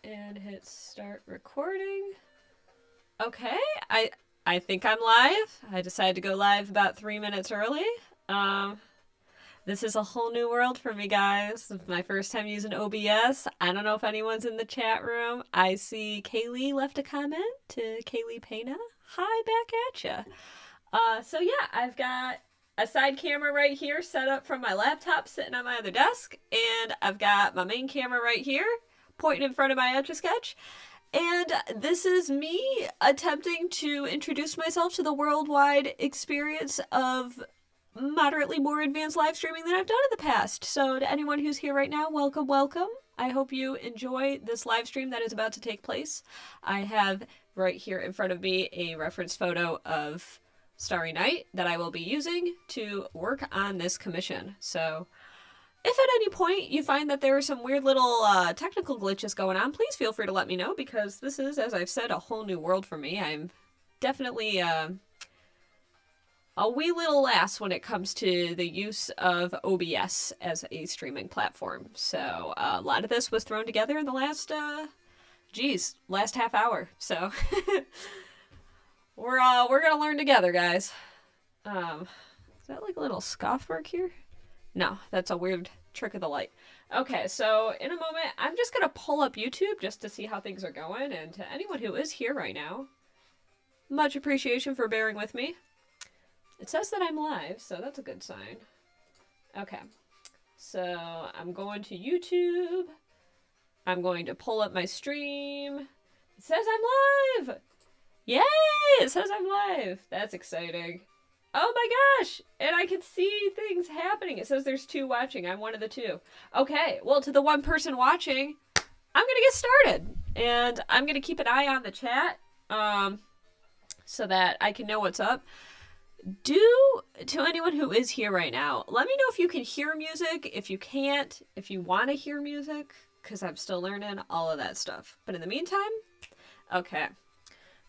and hit start recording. Okay, I think I'm live. I decided to go live about 3 minutes early. This is a whole new world for me, guys. It's my first time using OBS. I don't know if anyone's in the chat room. I see Kaylee left a comment to Kaylee Pena. Hi, back at ya. So yeah, I've got a side camera right here set up from my laptop sitting on my other desk, and I've got my main camera right here pointing in front of my Etch A Sketch. And this is me attempting to introduce myself to the worldwide experience of moderately more advanced live streaming than I've done in the past. So to anyone who's here right now, welcome, welcome. I hope you enjoy this live stream that is about to take place. I have right here in front of me a reference photo of Starry Night that I will be using to work on this commission. So if at any point you find that there are some weird little technical glitches going on, please feel free to let me know, because this is, as I've said, a whole new world for me. I'm definitely a wee little lass when it comes to the use of OBS as a streaming platform. So a lot of this was thrown together in the last, last half hour. So we're gonna learn together, guys. Is that like a little scuff mark here? No, that's a weird trick of the light. Okay, so in a moment, I'm just gonna pull up YouTube just to see how things are going, and to anyone who is here right now, much appreciation for bearing with me. It says that I'm live, so that's a good sign. Okay, so I'm going to YouTube. I'm going to pull up my stream. It says I'm live! Yay! It says I'm live! That's exciting. Oh my gosh! And I can see things happening. It says there's 2 watching. I'm one of the 2. Okay, well, to the 1 person watching, I'm gonna get started. And I'm gonna keep an eye on the chat, so that I can know what's up. To anyone who is here right now, let me know if you can hear music, if you can't, if you want to hear music, because I'm still learning all of that stuff. But in the meantime, okay.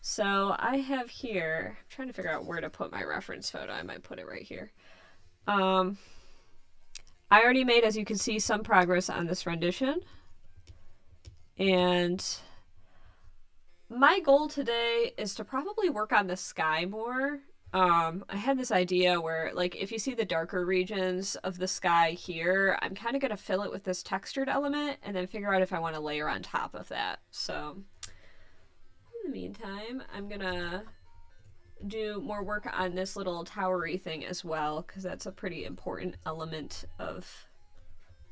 So I have here, I'm trying to figure out where to put my reference photo. I might put it right here. I already made, as you can see, some progress on this rendition. And my goal today is to probably work on the sky more. I had this idea where, like, if you see the darker regions of the sky here, I'm kind of going to fill it with this textured element and then figure out if I want to layer on top of that. So in the meantime, I'm gonna do more work on this little towery thing as well, because that's a pretty important element of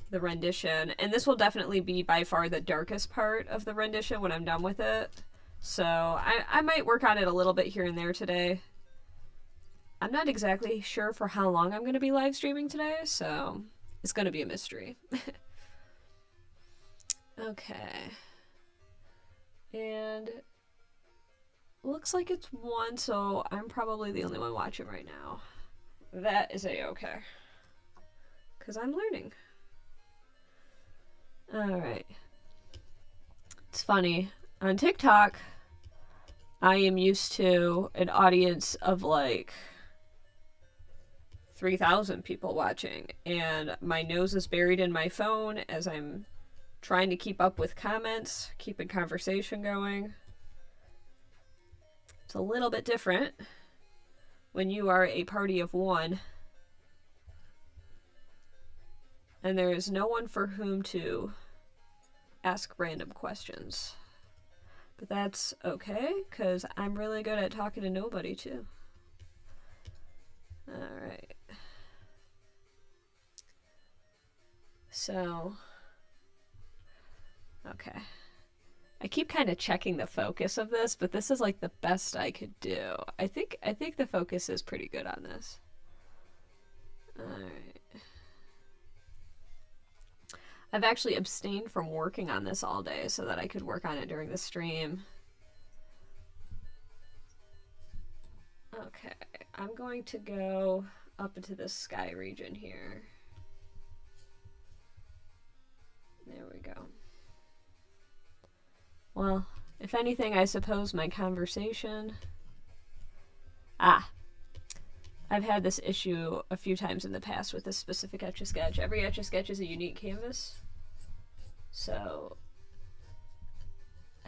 the rendition. And this will definitely be by far the darkest part of the rendition when I'm done with it. So I might work on it a little bit here and there today. I'm not exactly sure for how long I'm going to be live streaming today, so it's going to be a mystery. Okay. And looks like it's 1, so I'm probably the only one watching right now. That is a-okay, because I'm learning. Alright. It's funny. On TikTok, I am used to an audience of like 3,000 people watching, and my nose is buried in my phone as I'm trying to keep up with comments, keeping conversation going. It's a little bit different when you are a party of 1 and there is no one for whom to ask random questions. But that's okay, because I'm really good at talking to nobody too. Alright. So, okay. I keep kind of checking the focus of this, but this is like the best I could do. I think the focus is pretty good on this. Alright. I've actually abstained from working on this all day so that I could work on it during the stream. Okay, I'm going to go up into this sky region here. There we go. Well, if anything, I suppose my conversation... I've had this issue a few times in the past with this specific Etch A Sketch. Every Etch A Sketch is a unique canvas. So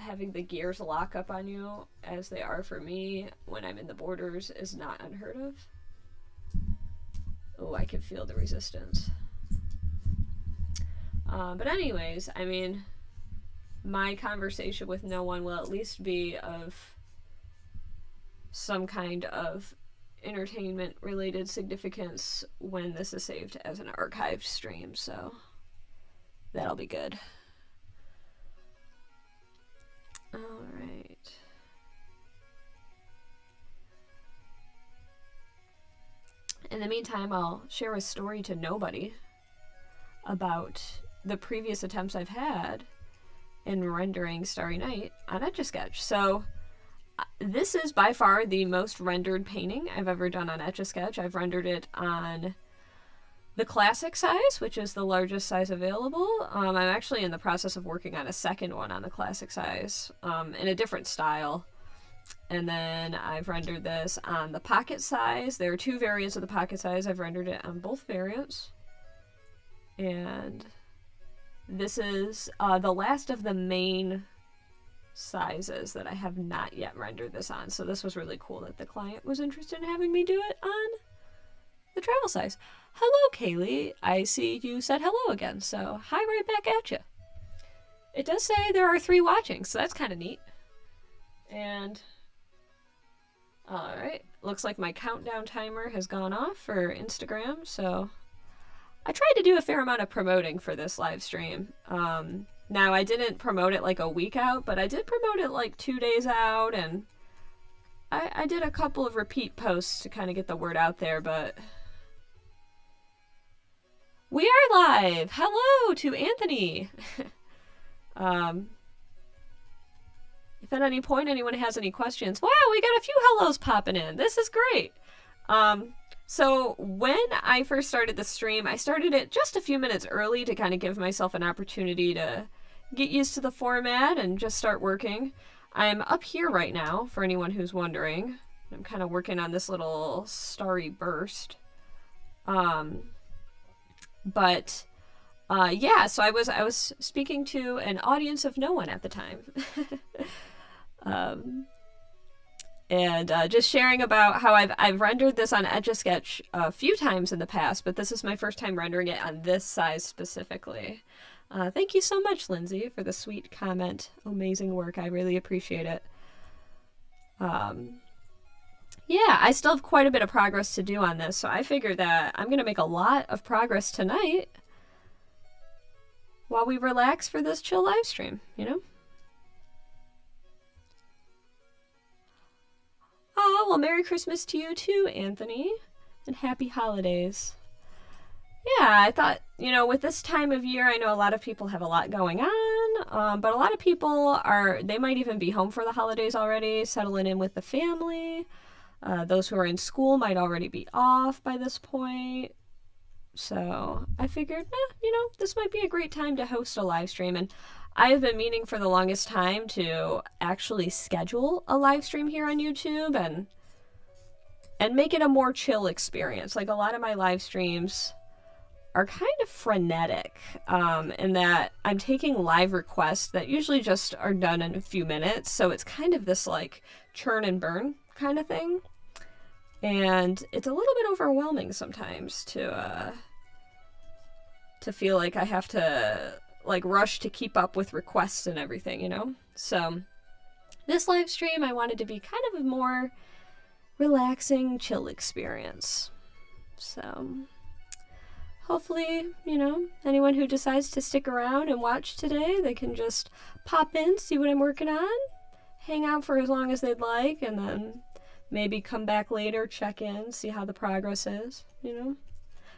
having the gears lock up on you as they are for me when I'm in the borders is not unheard of. Oh, I can feel the resistance. But anyways, I mean, my conversation with no one will at least be of some kind of entertainment related significance when this is saved as an archived stream, so that'll be good. Alright. In the meantime, I'll share a story to nobody about the previous attempts I've had in rendering Starry Night on Etch A Sketch. So this is by far the most rendered painting I've ever done on Etch A Sketch. I've rendered it on the classic size, which is the largest size available. I'm actually in the process of working on a second one on the classic size in a different style. And then I've rendered this on the pocket size. There are two variants of the pocket size. I've rendered it on both variants. And this is the last of the main sizes that I have not yet rendered this on. So this was really cool that the client was interested in having me do it on the travel size. Hello, Kaylee. I see you said hello again, so hi right back at you. It does say there are 3 watching, so that's kind of neat. And alright, looks like my countdown timer has gone off for Instagram, so I tried to do a fair amount of promoting for this live stream. Now, I didn't promote it like a week out, but I did promote it like 2 days out, and I did a couple of repeat posts to kind of get the word out there, but we are live! Hello to Anthony! If at any point anyone has any questions, wow, we got a few hellos popping in. This is great. So when I first started the stream, I started it just a few minutes early to kind of give myself an opportunity to get used to the format and just start working. I'm up here right now, for anyone who's wondering. I'm kind of working on this little starry burst. Yeah, so I was speaking to an audience of no one at the time. And just sharing about how I've rendered this on Etch A Sketch a few times in the past, but this is my first time rendering it on this size specifically. Thank you so much, Lindsay, for the sweet comment. Amazing work. I really appreciate it. Yeah, I still have quite a bit of progress to do on this, so I figured that I'm going to make a lot of progress tonight while we relax for this chill live stream, you know? Oh, well, Merry Christmas to you too, Anthony, and Happy Holidays. Yeah, I thought, you know, with this time of year, I know a lot of people have a lot going on, but a lot of people they might even be home for the holidays already, settling in with the family. Those who are in school might already be off by this point. So I figured, you know, this might be a great time to host a live stream. And I've been meaning for the longest time to actually schedule a live stream here on YouTube and make it a more chill experience. Like, a lot of my live streams are kind of frenetic in that I'm taking live requests that usually just are done in a few minutes. So it's kind of this like churn and burn kind of thing. And it's a little bit overwhelming sometimes to feel like I have to like rush to keep up with requests and everything, you know? So this live stream, I wanted to be kind of a more relaxing, chill experience. So hopefully, you know, anyone who decides to stick around and watch today, they can just pop in, see what I'm working on, hang out for as long as they'd like, and then maybe come back later, check in, see how the progress is, you know?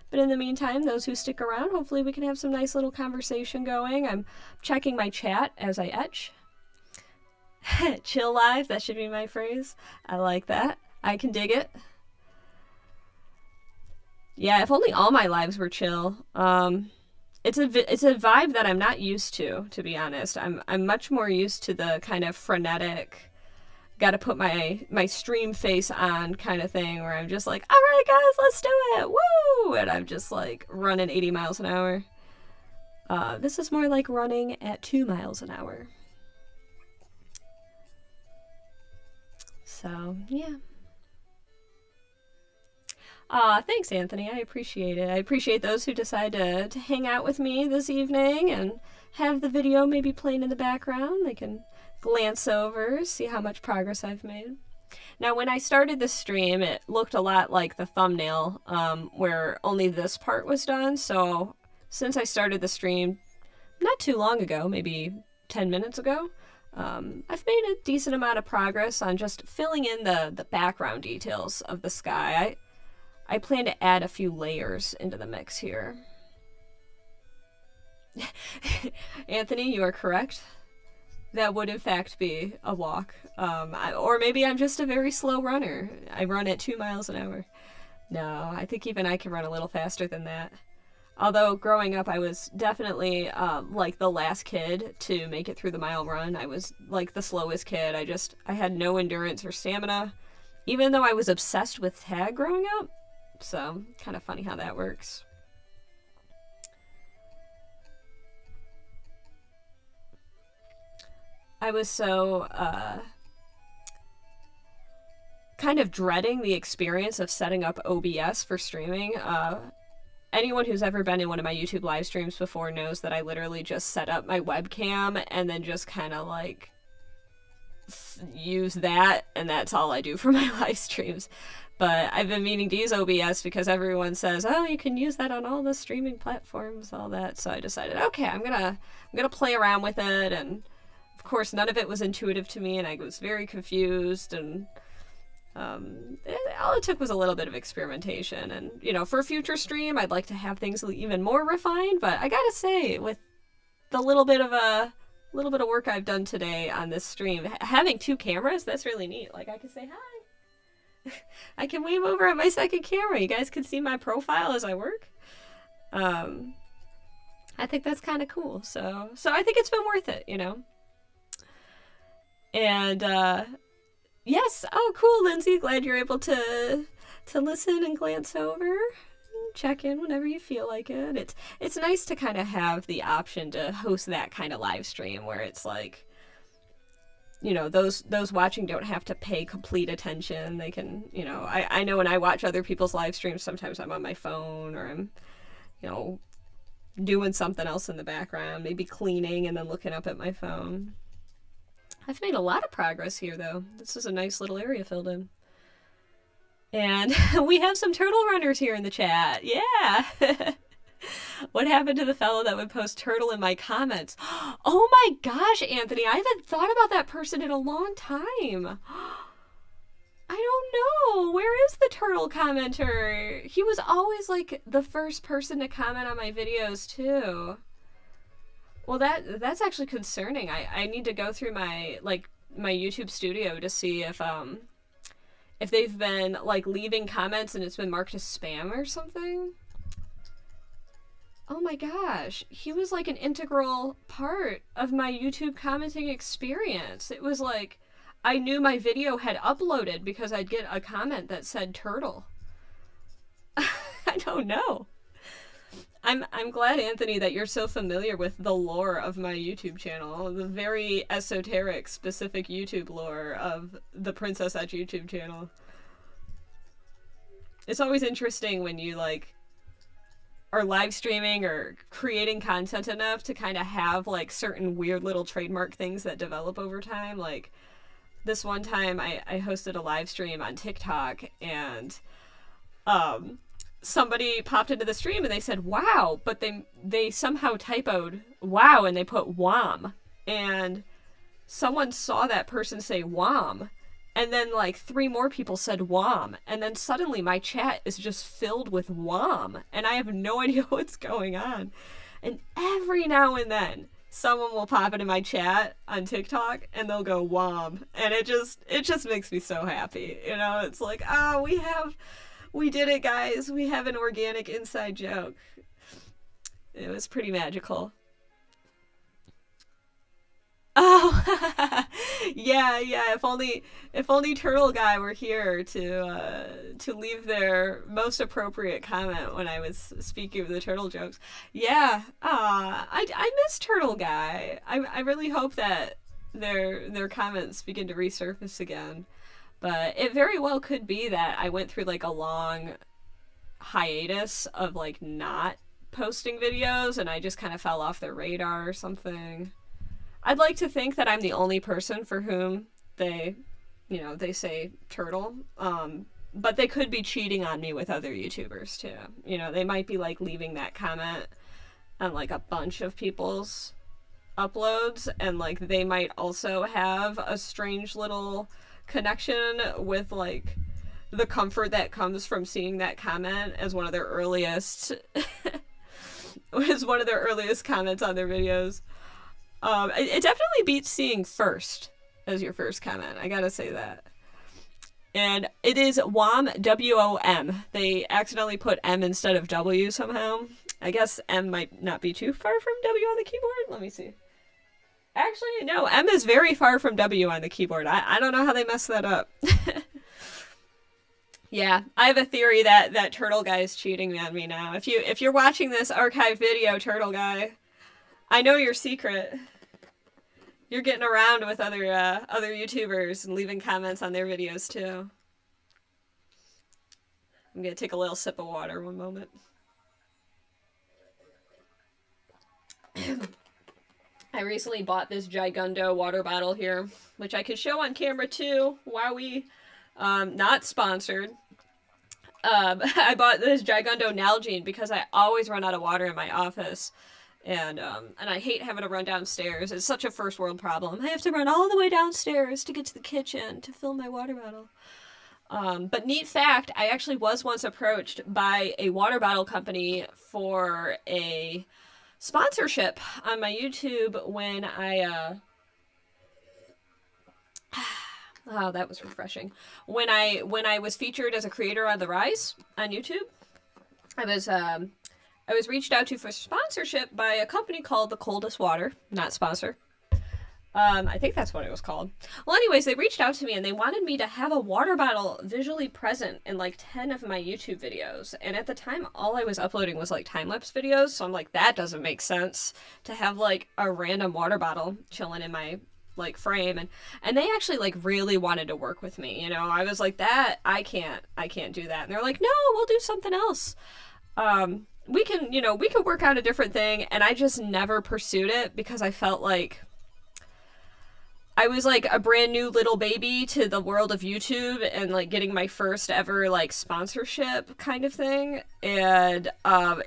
But in the meantime, those who stick around, hopefully we can have some nice little conversation going. I'm checking my chat as I etch. Chill live, that should be my phrase. I like that. I can dig it. Yeah, if only all my lives were chill. It's a vibe that I'm not used to be honest. I'm much more used to the kind of frenetic, gotta put my stream face on kind of thing, where I'm just like, all right guys, let's do it, woo! And I'm just like running 80 miles an hour. This is more like running at 2 miles an hour. So, yeah. Thanks, Anthony. I appreciate it. I appreciate those who decide to hang out with me this evening and have the video maybe playing in the background. They can glance over, see how much progress I've made. Now, when I started the stream, it looked a lot like the thumbnail, where only this part was done. So, since I started the stream not too long ago, maybe 10 minutes ago, I've made a decent amount of progress on just filling in the background details of the sky. I plan to add a few layers into the mix here. Anthony, you are correct. That would in fact be a walk. Or maybe I'm just a very slow runner. I run at 2 miles an hour. No, I think even I can run a little faster than that. Although growing up, I was definitely like the last kid to make it through the mile run. I was like the slowest kid. I had no endurance or stamina, even though I was obsessed with tag growing up. So, kind of funny how that works. I was so kind of dreading the experience of setting up OBS for streaming. Anyone who's ever been in one of my YouTube live streams before knows that I literally just set up my webcam and then just kind of like use that, and that's all I do for my live streams. But I've been meaning to use OBS because everyone says, oh, you can use that on all the streaming platforms, all that. So I decided, okay, I'm gonna play around with it. And of course, none of it was intuitive to me, and I was very confused. And all it took was a little bit of experimentation. And you know, for a future stream, I'd like to have things even more refined. But I gotta say, with the little bit of work I've done today on this stream, having 2 cameras, that's really neat. Like I can say hi. I can wave over at my second camera. You guys can see my profile as I work. I think that's kind of cool. So I think it's been worth it, you know. And yes, oh cool, Lindsay. Glad you're able to listen and glance over, check in whenever you feel like it. It's nice to kind of have the option to host that kind of live stream where it's like, you know, those watching don't have to pay complete attention. They can, you know, I know when I watch other people's live streams, sometimes I'm on my phone or I'm, you know, doing something else in the background, maybe cleaning and then looking up at my phone. I've made a lot of progress here, though. This is a nice little area filled in. And we have some turtle runners here in the chat. Yeah. What happened to the fellow that would post turtle in my comments? Oh my gosh, Anthony, I haven't thought about that person in a long time. I don't know. Where is the turtle commenter? He was always like the first person to comment on my videos too. Well, that's actually concerning. I need to go through my YouTube studio to see if they've been like leaving comments and it's been marked as spam or something. Oh my gosh, he was like an integral part of my YouTube commenting experience. It was like, I knew my video had uploaded because I'd get a comment that said turtle. I don't know. I'm glad, Anthony, that you're so familiar with the lore of my YouTube channel, the very esoteric, specific YouTube lore of the Princess Etch YouTube channel. It's always interesting when you like are live streaming or creating content enough to kind of have like certain weird little trademark things that develop over time. Like this one time I hosted a live stream on TikTok and somebody popped into the stream and they said wow, but they somehow typoed wow and they put wham, and someone saw that person say wham, and then like 3 more people said wham, and then suddenly my chat is just filled with wham, and I have no idea what's going on. And every now and then someone will pop into my chat on TikTok and they'll go wham, and it just makes me so happy. You know, it's like, oh, we did it, guys. We have an organic inside joke. It was pretty magical. Oh, yeah. If only Turtle Guy were here to leave their most appropriate comment when I was speaking of the turtle jokes. Yeah, I miss Turtle Guy. I really hope that their comments begin to resurface again. But it very well could be that I went through like a long hiatus of like not posting videos and I just kind of fell off their radar or something. I'd like to think that I'm the only person for whom they, they say turtle. But they could be cheating on me with other YouTubers too. They might be like leaving that comment on like a bunch of people's uploads, and like they might also have a strange little connection with like the comfort that comes from seeing that comment as one of their earliest was one of their earliest comments on their videos. It definitely beats seeing first as your first comment, I gotta say that. And it is WOM, W-O-M. They accidentally put M instead of W somehow. I guess M might not be too far from W on the keyboard. Let me see. Actually, no, M is very far from W on the keyboard. I don't know how they messed that up. Yeah, I have a theory that Turtle Guy is cheating on me now. If you're watching this archive video, Turtle Guy, I know your secret. You're getting around with other YouTubers and leaving comments on their videos too. I'm gonna take a little sip of water one moment. I recently bought this Gigundo water bottle here, which I could show on camera too. Wowie. Not sponsored. I bought this Gigundo Nalgene because I always run out of water in my office. And I hate having to run downstairs. It's such a first world problem. I have to run all the way downstairs to get to the kitchen to fill my water bottle. But neat fact, I actually was once approached by a water bottle company for a sponsorship on my YouTube when I, oh, that was refreshing. When I was featured as a creator on The Rise on YouTube, I was reached out to for sponsorship by a company called The Coldest Water, not sponsor. I think that's what it was called. Well, anyways, they reached out to me and they wanted me to have a water bottle visually present in like 10 of my YouTube videos. And at the time, all I was uploading was like time-lapse videos. So I'm like, that doesn't make sense to have like a random water bottle chilling in my like frame. And they actually like really wanted to work with me. I was like, that, I can't do that. And they're like, no, we'll do something else. We can work out a different thing. And I just never pursued it because I felt like I was like a brand new little baby to the world of YouTube and like getting my first ever like sponsorship kind of thing. And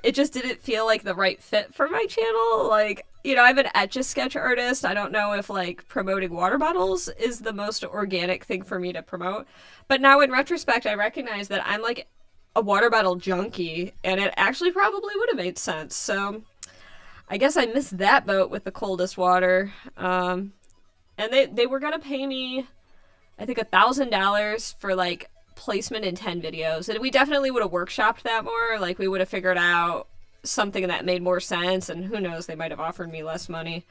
it just didn't feel like the right fit for my channel. Like, I'm an Etch A Sketch artist. I don't know if like promoting water bottles is the most organic thing for me to promote. But now in retrospect, I recognize that I'm like a water bottle junkie and it actually probably would have made sense. So I guess I missed that boat with The Coldest Water. And they were gonna pay me, I think, $1,000 for like placement in 10 videos. And we definitely would have workshopped that more. Like we would have figured out something that made more sense, and who knows, they might have offered me less money.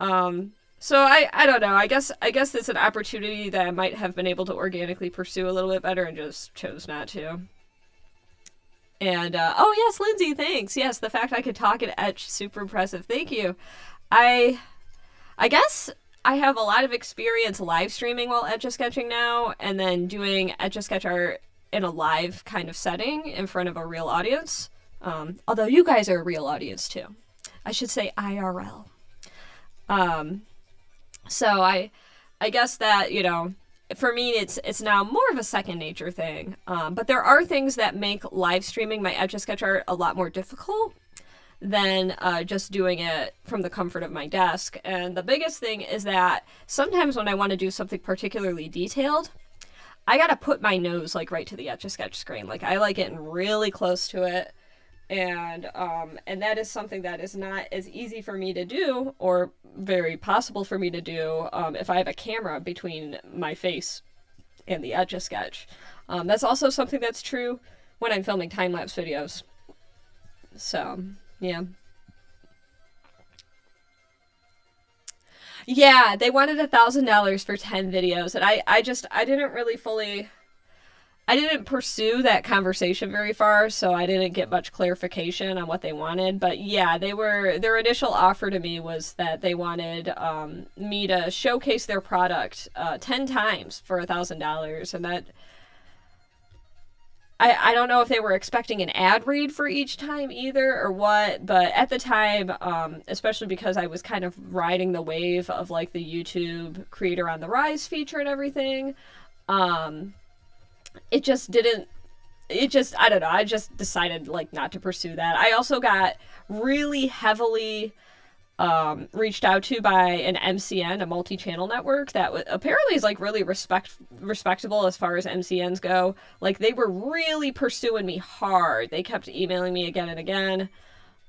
So I don't know. I guess it's an opportunity that I might have been able to organically pursue a little bit better and just chose not to. And oh yes, Lindsay, thanks. Yes, the fact I could talk and etch, super impressive. Thank you. I guess I have a lot of experience live streaming while Etch A Sketching now, and then doing Etch A Sketch art in a live kind of setting in front of a real audience. Although you guys are a real audience too. I should say IRL. So I guess that, for me, it's now more of a second nature thing. But there are things that make live streaming my Etch A Sketch art a lot more difficult than just doing it from the comfort of my desk. And the biggest thing is that sometimes when I want to do something particularly detailed, I gotta put my nose like right to the Etch A Sketch screen. Like I like getting really close to it. And that is something that is not as easy for me to do, or very possible for me to do, if I have a camera between my face and the Etch A Sketch. That's also something that's true when I'm filming time-lapse videos. So, yeah. Yeah, they wanted $1,000 for 10 videos, and I didn't really fully I didn't pursue that conversation very far, so I didn't get much clarification on what they wanted. But yeah, their initial offer to me was that they wanted me to showcase their product 10 times for $1,000, and that I don't know if they were expecting an ad read for each time either or what, but at the time, especially because I was kind of riding the wave of like the YouTube Creator on the Rise feature and everything, it just didn't, I don't know, I just decided like not to pursue that. I also got really heavily reached out to by an MCN, a multi-channel network that apparently is like really respectable as far as MCNs go. Like they were really pursuing me hard. They kept emailing me again and again.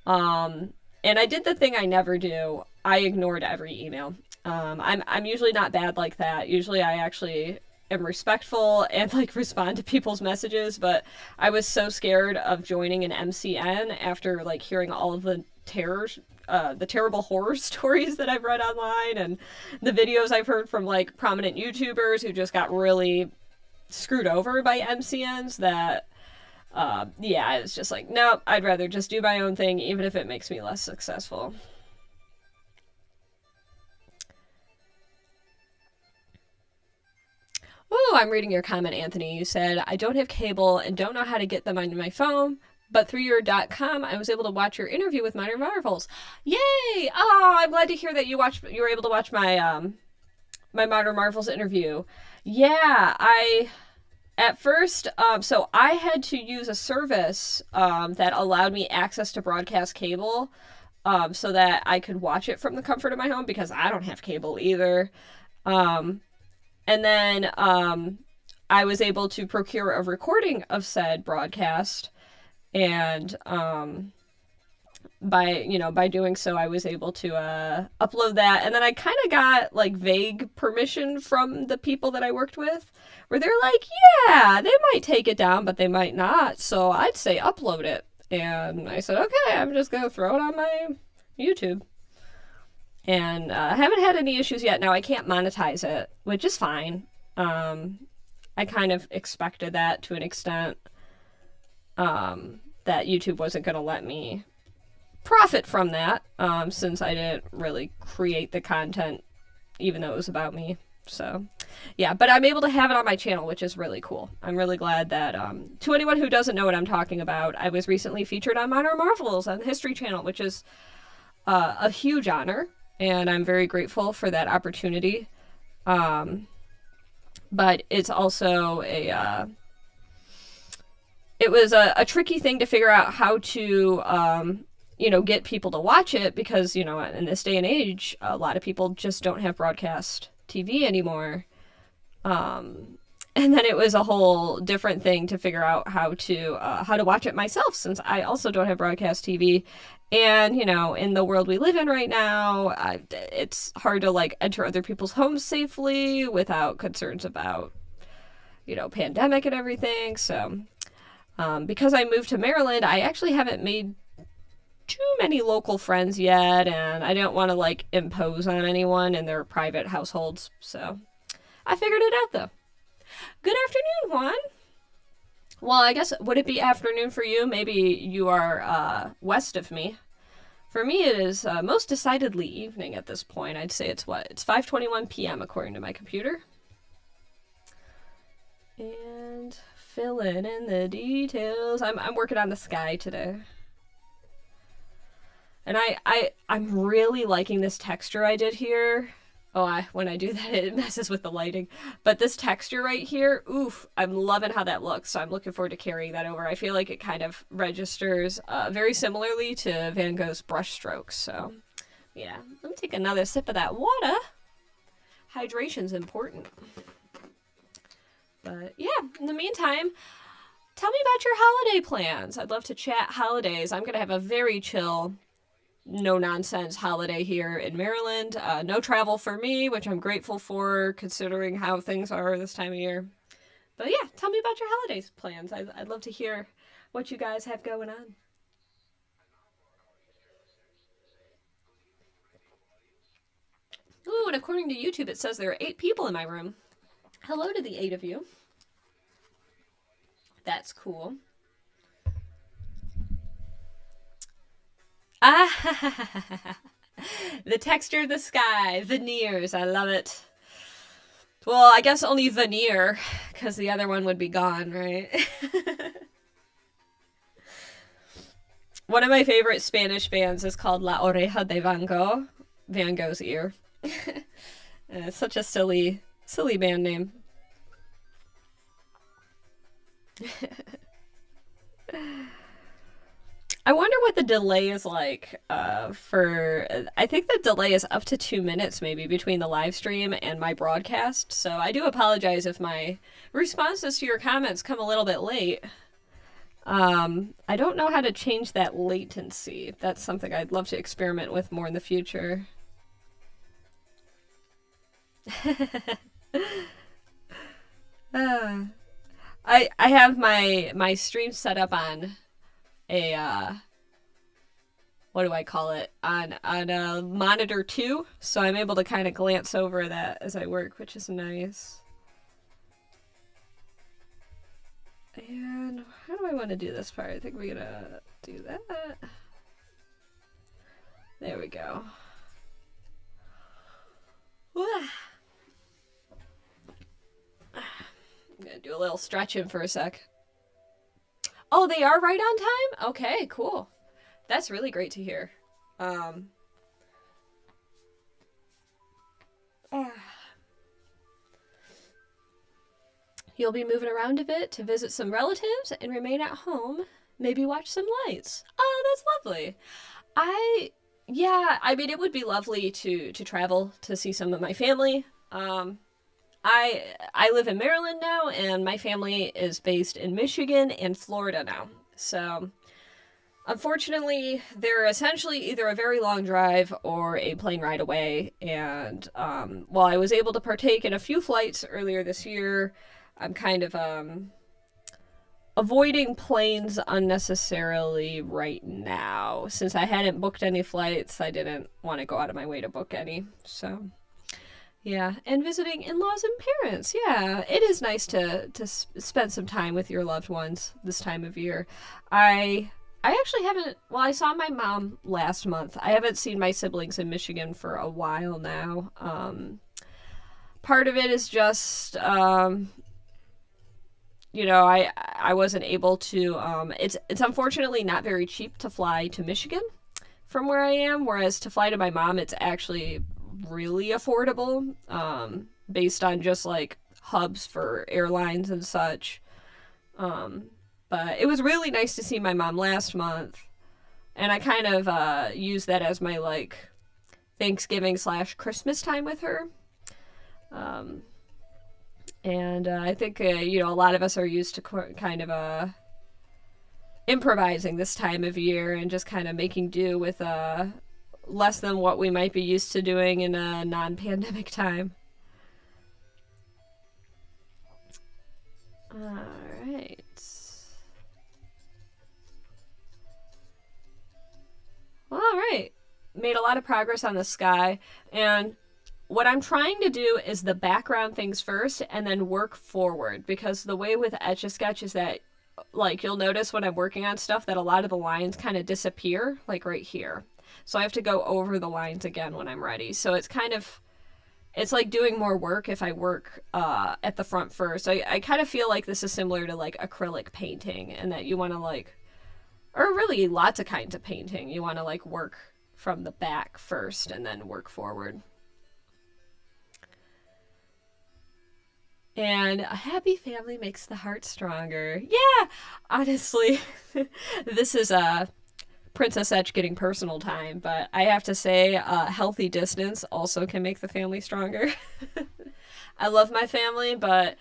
And I did the thing I never do. I ignored every email. I'm usually not bad like that. Usually I actually am respectful and like respond to people's messages, but I was so scared of joining an MCN after like hearing all of the terrible horror stories that I've read online and the videos I've heard from like prominent YouTubers who just got really screwed over by MCNs that, yeah, I was just like, nope, I'd rather just do my own thing, even if it makes me less successful. Oh, I'm reading your comment, Anthony. You said, I don't have cable and don't know how to get them on my phone, but through your .com, I was able to watch your interview with Modern Marvels. Yay! Oh, I'm glad to hear that you were able to watch my my Modern Marvels interview. Yeah, at first, so I had to use a service that allowed me access to broadcast cable, so that I could watch it from the comfort of my home because I don't have cable either. And then I was able to procure a recording of said broadcast, and by doing so, I was able to upload that. And then I kind of got like vague permission from the people that I worked with, where they're like, yeah, they might take it down, but they might not. So I'd say upload it. And I said, okay, I'm just gonna throw it on my YouTube. And I haven't had any issues yet. Now I can't monetize it, which is fine. I kind of expected that to an extent. That YouTube wasn't going to let me profit from that, since I didn't really create the content, even though it was about me. So, yeah, but I'm able to have it on my channel, which is really cool. I'm really glad that, to anyone who doesn't know what I'm talking about, I was recently featured on Modern Marvels on the History Channel, which is a huge honor, and I'm very grateful for that opportunity. But it's also it was a tricky thing to figure out how to, get people to watch it because, in this day and age, a lot of people just don't have broadcast TV anymore. And then it was a whole different thing to figure out how to watch it myself, since I also don't have broadcast TV. And, in the world we live in right now, it's hard to like enter other people's homes safely without concerns about, pandemic and everything. So, because I moved to Maryland, I actually haven't made too many local friends yet, and I don't want to like impose on anyone in their private households. So I figured it out though. Good afternoon, Juan. Well, I guess, would it be afternoon for you? Maybe you are west of me. For me, it is most decidedly evening at this point. I'd say it's 5:21 p.m. according to my computer. And filling in the details. I'm working on the sky today. And I'm really liking this texture I did here. Oh, when I do that, it messes with the lighting. But this texture right here, oof, I'm loving how that looks. So I'm looking forward to carrying that over. I feel like it kind of registers very similarly to Van Gogh's brush strokes. So, yeah. Let me take another sip of that water. Hydration's important. But, yeah, in the meantime, tell me about your holiday plans. I'd love to chat holidays. I'm going to have a very chill, no-nonsense holiday here in Maryland. No travel for me, which I'm grateful for, considering how things are this time of year. But yeah, tell me about your holidays plans. I'd love to hear what you guys have going on. Ooh, and according to YouTube, it says there are 8 people in my room. Hello to the 8 of you. That's cool. Ah, the texture of the sky, veneers. I love it. Well, I guess only veneer, because the other one would be gone, right? One of my favorite Spanish bands is called La Oreja de Van Gogh, Van Gogh's ear. It's such a silly band name. I wonder what the delay is like I think the delay is up to 2 minutes maybe between the live stream and my broadcast. So I do apologize if my responses to your comments come a little bit late. I don't know how to change that latency. That's something I'd love to experiment with more in the future. I have my stream set up on a what do I call it, on a monitor 2, so I'm able to kind of glance over that as I work, which is nice. And how do I want to do this part? I think we're gonna do that. There we go. I'm gonna do a little stretching for a sec. Oh, they are right on time? Okay, cool. That's really great to hear. You'll be moving around a bit to visit some relatives and remain at home. Maybe watch some lights. Oh, that's lovely. Yeah, I mean, it would be lovely to travel to see some of my family. I live in Maryland now, and my family is based in Michigan and Florida now. So, unfortunately, they're essentially either a very long drive or a plane ride away. And while I was able to partake in a few flights earlier this year, I'm kind of avoiding planes unnecessarily right now. Since I hadn't booked any flights, I didn't want to go out of my way to book any. So, yeah. And visiting in-laws and parents. Yeah, it is nice to spend some time with your loved ones this time of year. I actually haven't, well, I saw my mom last month. I haven't seen my siblings in Michigan for a while now. Part of it is just, you know, I wasn't able to, it's unfortunately not very cheap to fly to Michigan from where I am, whereas to fly to my mom, it's actually really affordable, based on just like hubs for airlines and such. But it was really nice to see my mom last month, and I kind of used that as my like Thanksgiving/Christmas time with her. And I think, you know, a lot of us are used to kind of improvising this time of year and just kind of making do with less than what we might be used to doing in a non-pandemic time. Alright. Well, alright. Made a lot of progress on the sky, and what I'm trying to do is the background things first and then work forward, because the way with Etch A Sketch is that, like, you'll notice when I'm working on stuff that a lot of the lines kind of disappear, like right here. So I have to go over the lines again when I'm ready. So it's kind of, it's like doing more work if I work at the front first. I kind of feel like this is similar to like acrylic painting, and that you want to like, or really lots of kinds of painting, you want to like work from the back first and then work forward. And a happy family makes the heart stronger. Yeah, honestly, this is Princess Etch getting personal time, but I have to say, healthy distance also can make the family stronger. I love my family, but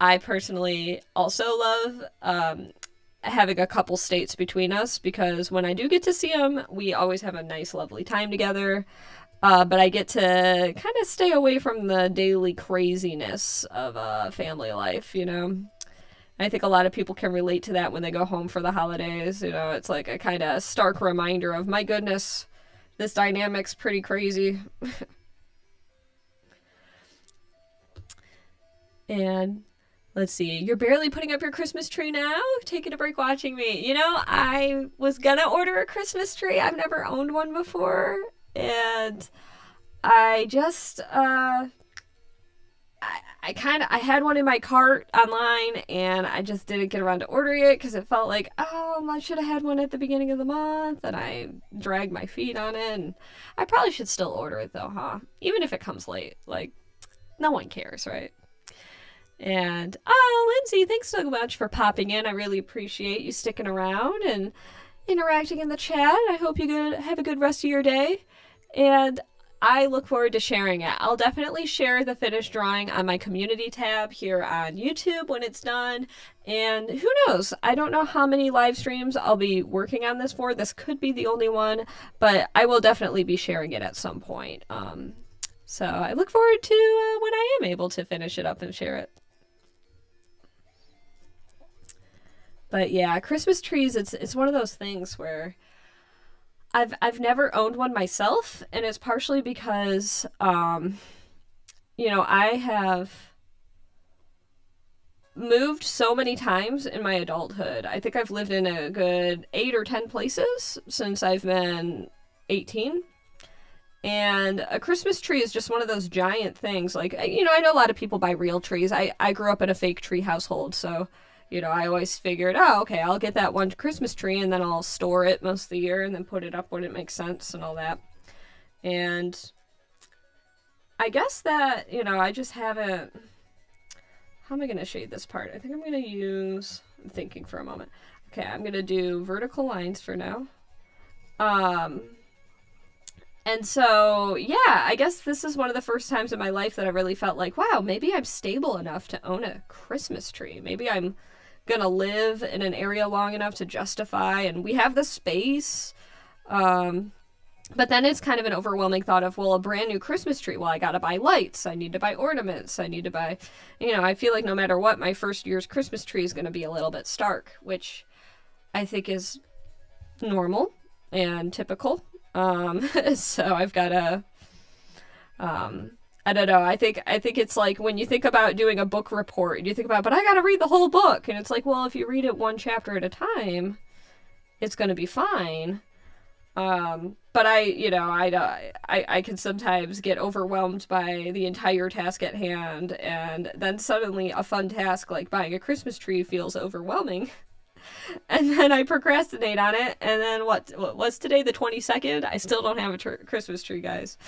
I personally also love having a couple states between us, because when I do get to see them, we always have a nice, lovely time together. But I get to kind of stay away from the daily craziness of family life, you know? I think a lot of people can relate to that when they go home for the holidays. You know, it's like a kind of stark reminder of, my goodness, this dynamic's pretty crazy. And Let's see. You're barely putting up your Christmas tree now? Taking a break watching me. You know, I was gonna order a Christmas tree. I've never owned one before. And I just, I had one in my cart online and I just didn't get around to ordering it because it felt like, oh, I should have had one at the beginning of the month, and I dragged my feet on it. And I probably should still order it though, huh? Even if it comes late. Like, no one cares, right? And, oh, Lindsay, thanks so much for popping in. I really appreciate you sticking around and interacting in the chat. I hope you have a good rest of your day. And I look forward to sharing it. I'll definitely share the finished drawing on my community tab here on YouTube when it's done. And who knows? I don't know how many live streams I'll be working on this for. This could be the only one, but I will definitely be sharing it at some point. So I look forward to when I am able to finish it up and share it. But yeah, Christmas trees, it's one of those things where I've never owned one myself, and it's partially because you know, I have moved so many times in my adulthood. I think I've lived in a good 8 or 10 places since I've been 18. And a Christmas tree is just one of those giant things. Like, you know, I know a lot of people buy real trees. I grew up in a fake tree household, so you know, I always figured, oh, okay, I'll get that one Christmas tree and then I'll store it most of the year and then put it up when it makes sense and all that. And I guess that, you know, I just haven't... How am I going to shade this part? I think I'm going to use... I'm thinking for a moment. Okay, I'm going to do vertical lines for now. And so, yeah, I guess this is one of the first times in my life that I really felt like, wow, maybe I'm stable enough to own a Christmas tree. Maybe I'm gonna live in an area long enough to justify, and we have the space. But then it's kind of an overwhelming thought of, well, a brand new Christmas tree. Well, I gotta buy lights. I need to buy ornaments. I need to buy, you know, I feel like no matter what, my first year's Christmas tree is gonna be a little bit stark, which I think is normal and typical. So I've got to, I don't know. I think it's like when you think about doing a book report, you think about, but I got to read the whole book. And it's like, well, if you read it one chapter at a time, it's going to be fine. But I can sometimes get overwhelmed by the entire task at hand. And then suddenly a fun task like buying a Christmas tree feels overwhelming. And then I procrastinate on it. And then what was today, the 22nd? I still don't have a Christmas tree, guys.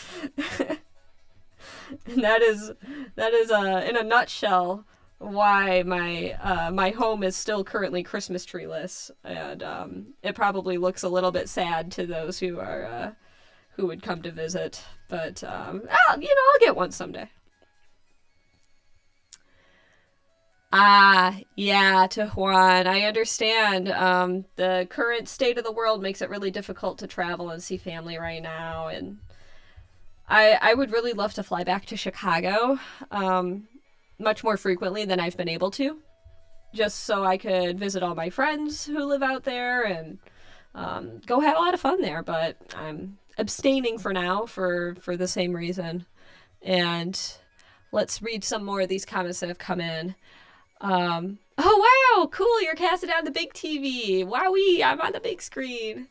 And that is in a nutshell why my home is still currently Christmas tree-less, and it probably looks a little bit sad to those who would come to visit, but I'll get one someday. Yeah, to Juan, I understand. The current state of the world makes it really difficult to travel and see family right now, and I would really love to fly back to Chicago much more frequently than I've been able to, just so I could visit all my friends who live out there and go have a lot of fun there. But I'm abstaining for now for the same reason. And let's read some more of these comments that have come in. Oh wow, cool, you're casting on the big TV. Wowee, I'm on the big screen.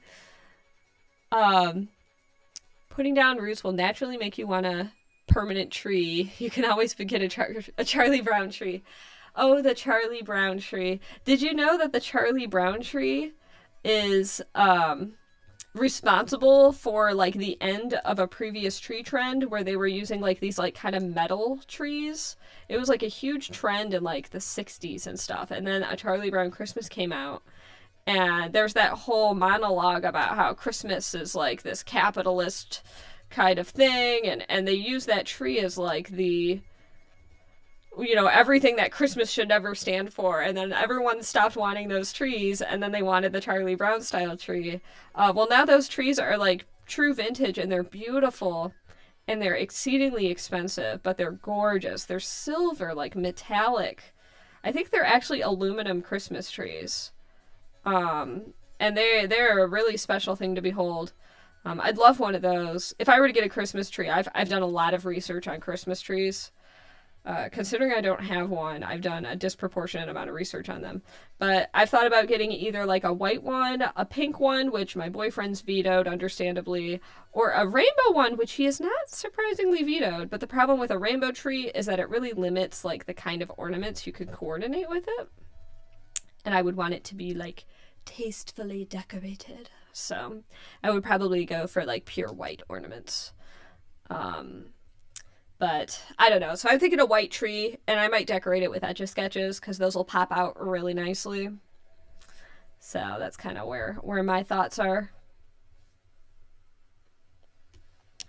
Putting down roots will naturally make you want a permanent tree. You can always get a Charlie Brown tree. Oh, the Charlie Brown tree. Did you know that the Charlie Brown tree is responsible for like the end of a previous tree trend where they were using like these like kind of metal trees? It was like a huge trend in like the 60s and stuff. And then A Charlie Brown Christmas came out. And there's that whole monologue about how Christmas is like this capitalist kind of thing. And they use that tree as like the, you know, everything that Christmas should never stand for. And then everyone stopped wanting those trees. And then they wanted the Charlie Brown style tree. Well, now those trees are like true vintage and they're beautiful. And they're exceedingly expensive, but they're gorgeous. They're silver, like metallic. I think they're actually aluminum Christmas trees. And they're a really special thing to behold. I'd love one of those. If I were to get a Christmas tree, I've done a lot of research on Christmas trees. Considering I don't have one, I've done a disproportionate amount of research on them. But I've thought about getting either like a white one, a pink one, which my boyfriend's vetoed, understandably, or a rainbow one, which he has not surprisingly vetoed. But the problem with a rainbow tree is that it really limits like the kind of ornaments you could coordinate with it. And I would want it to be like tastefully decorated. So I would probably go for like pure white ornaments. But I don't know. So I'm thinking a white tree, and I might decorate it with Etch A Sketches because those will pop out really nicely. So that's kind of where my thoughts are.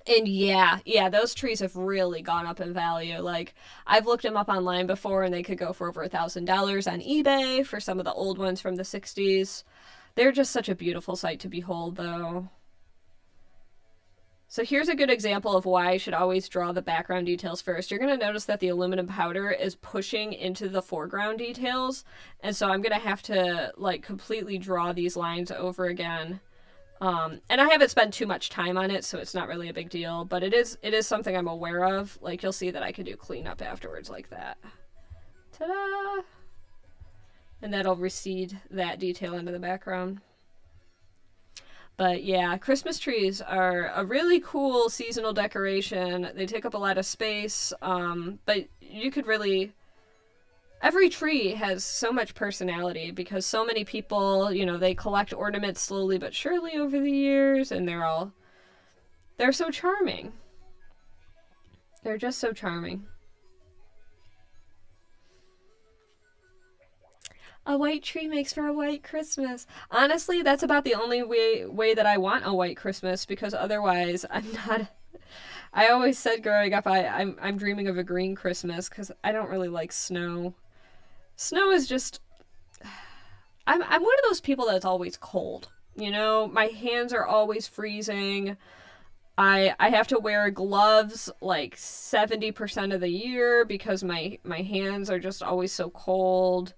And yeah, those trees have really gone up in value. Like, I've looked them up online before, and they could go for over $1,000 on eBay for some of the old ones from the 60s. They're just such a beautiful sight to behold, though. So here's a good example of why I should always draw the background details first. You're going to notice that the aluminum powder is pushing into the foreground details. And so I'm going to have to like completely draw these lines over again. And I haven't spent too much time on it, so it's not really a big deal. But it is something I'm aware of. Like, you'll see that I can do cleanup afterwards like that. Ta-da! And that'll recede that detail into the background. But yeah, Christmas trees are a really cool seasonal decoration. They take up a lot of space, but you could really... Every tree has so much personality because so many people, you know, they collect ornaments slowly but surely over the years, and they're so charming. They're just so charming. A white tree makes for a white Christmas. Honestly, that's about the only way that I want a white Christmas, because otherwise I'm not... I always said growing up I'm dreaming of a green Christmas because I don't really like snow. Snow is just... I'm one of those people that's always cold. You know, my hands are always freezing. I have to wear gloves like 70% of the year because my hands are just always so cold.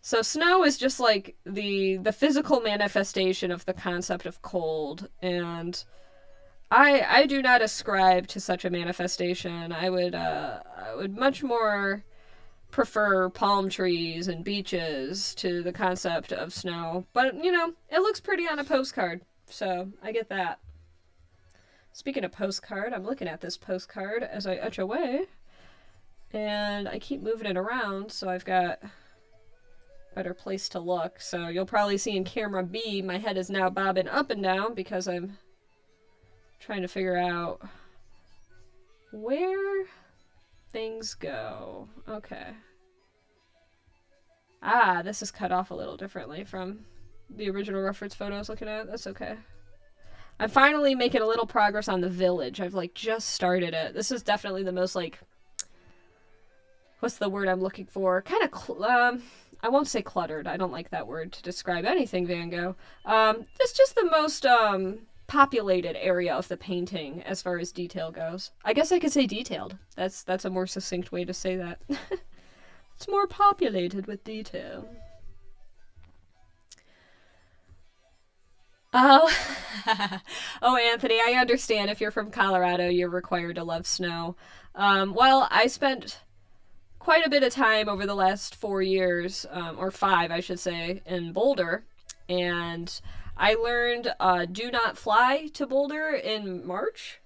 So snow is just like the physical manifestation of the concept of cold, and I do not ascribe to such a manifestation. I would much more prefer palm trees and beaches to the concept of snow, but you know, it looks pretty on a postcard, so I get that. Speaking of postcard, I'm looking at this postcard as I etch away. And I keep moving it around, so I've got a better place to look. So you'll probably see in camera B, my head is now bobbing up and down because I'm trying to figure out where things go. Okay. Ah, this is cut off a little differently from the original reference photo I was looking at. That's okay. I'm finally making a little progress on the village. I've like just started it. This is definitely the most like... What's the word I'm looking for? Kind of, I won't say cluttered. I don't like that word to describe anything Van Gogh. It's just the most populated area of the painting as far as detail goes. I guess I could say detailed. That's a more succinct way to say that. It's more populated with detail. Oh, oh, Anthony, I understand if you're from Colorado, you're required to love snow. Well, I spent quite a bit of time over the last 4 years, or 5, I should say, in Boulder, and I learned do not fly to Boulder in March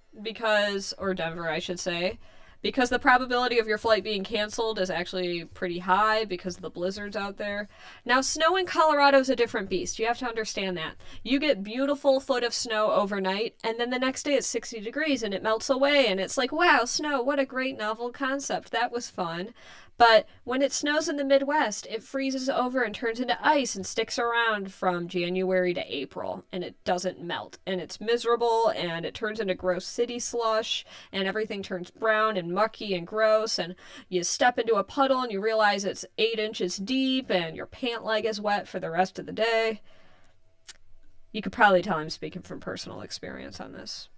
or Denver, I should say, because the probability of your flight being canceled is actually pretty high because of the blizzards out there. Now, snow in Colorado is a different beast. You have to understand that. You get beautiful foot of snow overnight, and then the next day it's 60 degrees and it melts away, and it's like, wow, snow, what a great novel concept. That was fun. But when it snows in the Midwest, it freezes over and turns into ice and sticks around from January to April, and it doesn't melt. And it's miserable, and it turns into gross city slush, and everything turns brown and mucky and gross, and you step into a puddle and you realize it's 8 inches deep, and your pant leg is wet for the rest of the day. You could probably tell I'm speaking from personal experience on this.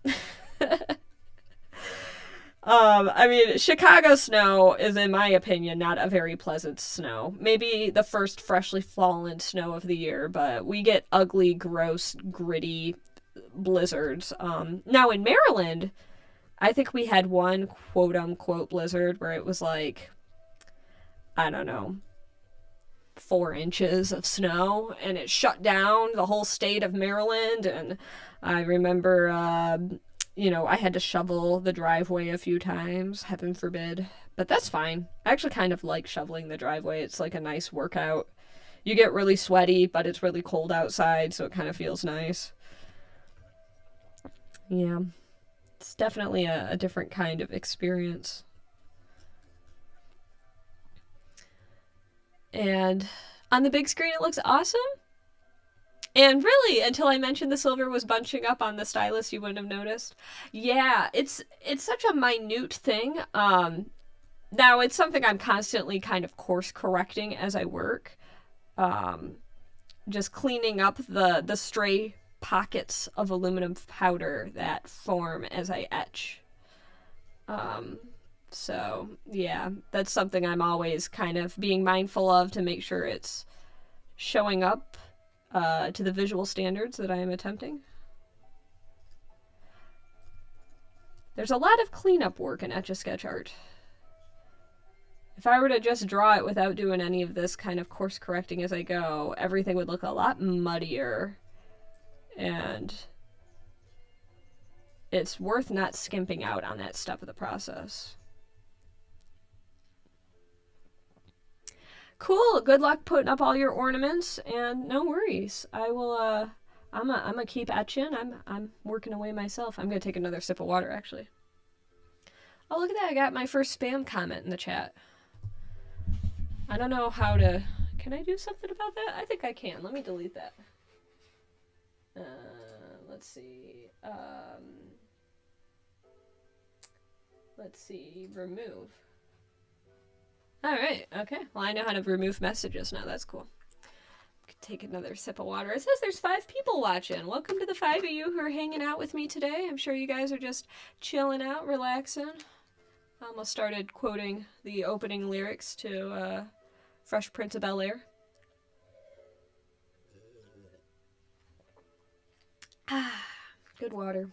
I mean, Chicago snow is, in my opinion, not a very pleasant snow. Maybe the first freshly fallen snow of the year, but we get ugly, gross, gritty blizzards. Now in Maryland, I think we had one quote-unquote blizzard where it was like, I don't know, 4 inches of snow, and it shut down the whole state of Maryland. And I remember, I had to shovel the driveway a few times, heaven forbid. But that's fine. I actually kind of like shoveling the driveway. It's like a nice workout. You get really sweaty, but it's really cold outside, so it kind of feels nice. Yeah. It's definitely a different kind of experience. And on the big screen, it looks awesome. And really, until I mentioned the silver was bunching up on the stylus, you wouldn't have noticed. Yeah, it's such a minute thing. Now, it's something I'm constantly kind of course correcting as I work. Just cleaning up the stray pockets of aluminum powder that form as I etch. So, yeah, that's something I'm always kind of being mindful of to make sure it's showing up to the visual standards that I am attempting. There's a lot of cleanup work in Etch A Sketch art. If I were to just draw it without doing any of this kind of course correcting as I go, everything would look a lot muddier. And it's worth not skimping out on that step of the process. Cool. Good luck putting up all your ornaments, and no worries. I will. I'm gonna keep etching. I'm working away myself. I'm gonna take another sip of water, actually. Oh, look at that! I got my first spam comment in the chat. I don't know how to. Can I do something about that? I think I can. Let me delete that. Let's see. Let's see. Remove. Alright, okay. Well, I know how to remove messages now. That's cool. Take another sip of water. It says there's 5 people watching. Welcome to the 5 of you who are hanging out with me today. I'm sure you guys are just chilling out, relaxing. I almost started quoting the opening lyrics to Fresh Prince of Bel-Air. Ah, good water.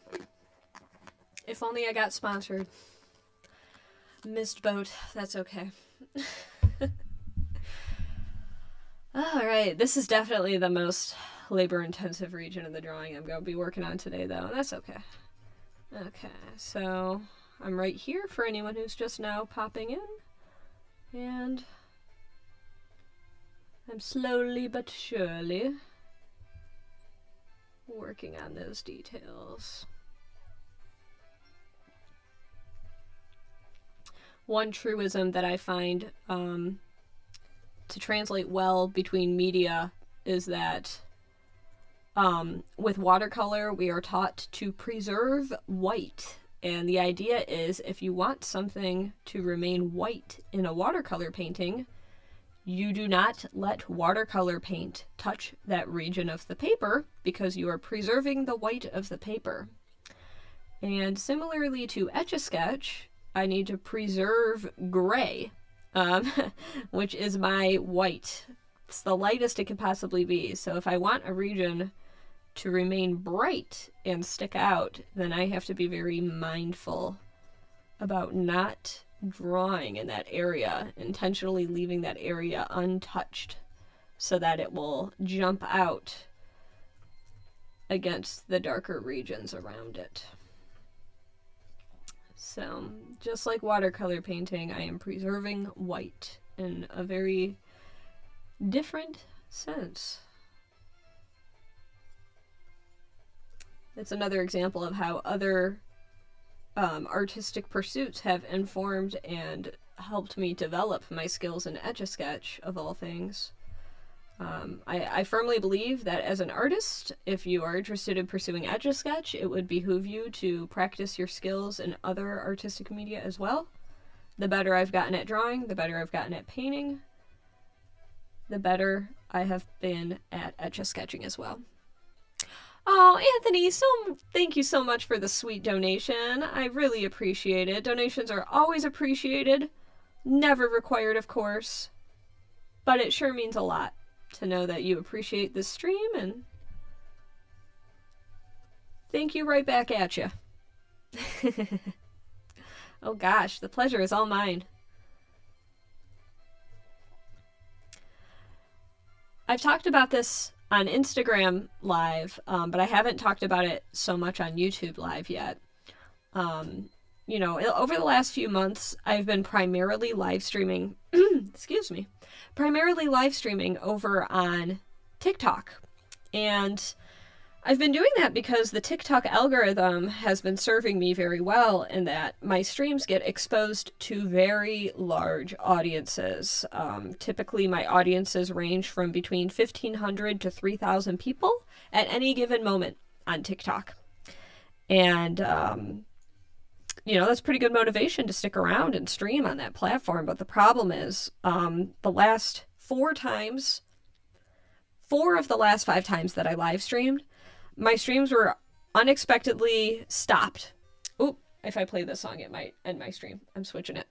If only I got sponsored. Missed boat. That's okay. Alright, this is definitely the most labor-intensive region of the drawing I'm going to be working on today, though. That's okay. Okay, so I'm right here for anyone who's just now popping in. And I'm slowly but surely working on those details. One truism that I find to translate well between media is that with watercolor, we are taught to preserve white. And the idea is if you want something to remain white in a watercolor painting, you do not let watercolor paint touch that region of the paper because you are preserving the white of the paper. And similarly to Etch A Sketch, I need to preserve gray, which is my white. It's the lightest it can possibly be. So if I want a region to remain bright and stick out, then I have to be very mindful about not drawing in that area, intentionally leaving that area untouched so that it will jump out against the darker regions around it. So, just like watercolor painting, I am preserving white in a very different sense. It's another example of how other artistic pursuits have informed and helped me develop my skills in Etch A Sketch, of all things. I firmly believe that as an artist, if you are interested in pursuing Etch A Sketch, it would behoove you to practice your skills in other artistic media as well. The better I've gotten at drawing, the better I've gotten at painting, the better I have been at Etch A Sketching as well. Oh, Anthony, thank you so much for the sweet donation. I really appreciate it. Donations are always appreciated. Never required, of course. But it sure means a lot to know that you appreciate this stream, and thank you right back at you. Oh gosh, the pleasure is all mine. I've talked about this on Instagram Live, but I haven't talked about it so much on YouTube Live yet. You know, over the last few months, I've been primarily live streaming, excuse me, primarily live streaming over on TikTok. And I've been doing that because the TikTok algorithm has been serving me very well in that my streams get exposed to very large audiences. Typically, my audiences range from between 1,500 to 3,000 people at any given moment on TikTok. And, you know, that's pretty good motivation to stick around and stream on that platform. But the problem is, the last 4 of the last 5 times that I live streamed, my streams were unexpectedly stopped. Oop, if I play this song, it might end my stream. I'm switching it.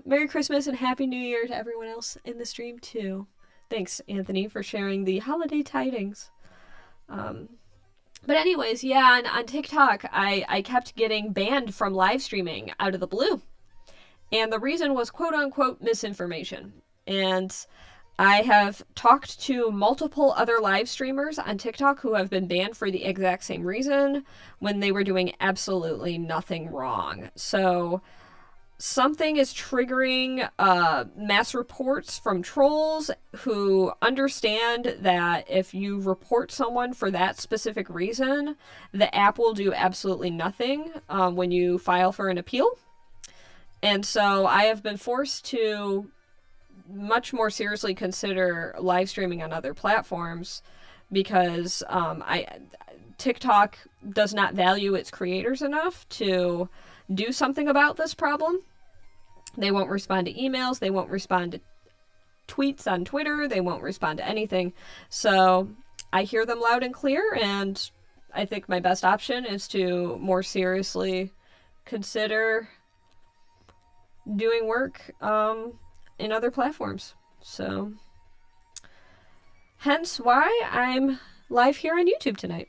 Merry Christmas and Happy New Year to everyone else in the stream, too. Thanks, Anthony, for sharing the holiday tidings. But anyways, yeah, on TikTok, I kept getting banned from live streaming out of the blue. And the reason was quote-unquote misinformation. And I have talked to multiple other live streamers on TikTok who have been banned for the exact same reason when they were doing absolutely nothing wrong. So something is triggering mass reports from trolls who understand that if you report someone for that specific reason, the app will do absolutely nothing when you file for an appeal. And so I have been forced to much more seriously consider live streaming on other platforms because TikTok does not value its creators enough to do something about this problem. They won't respond to emails, they won't respond to tweets on Twitter, they won't respond to anything. So I hear them loud and clear, and I think my best option is to more seriously consider doing work in other platforms. So hence why I'm live here on YouTube tonight.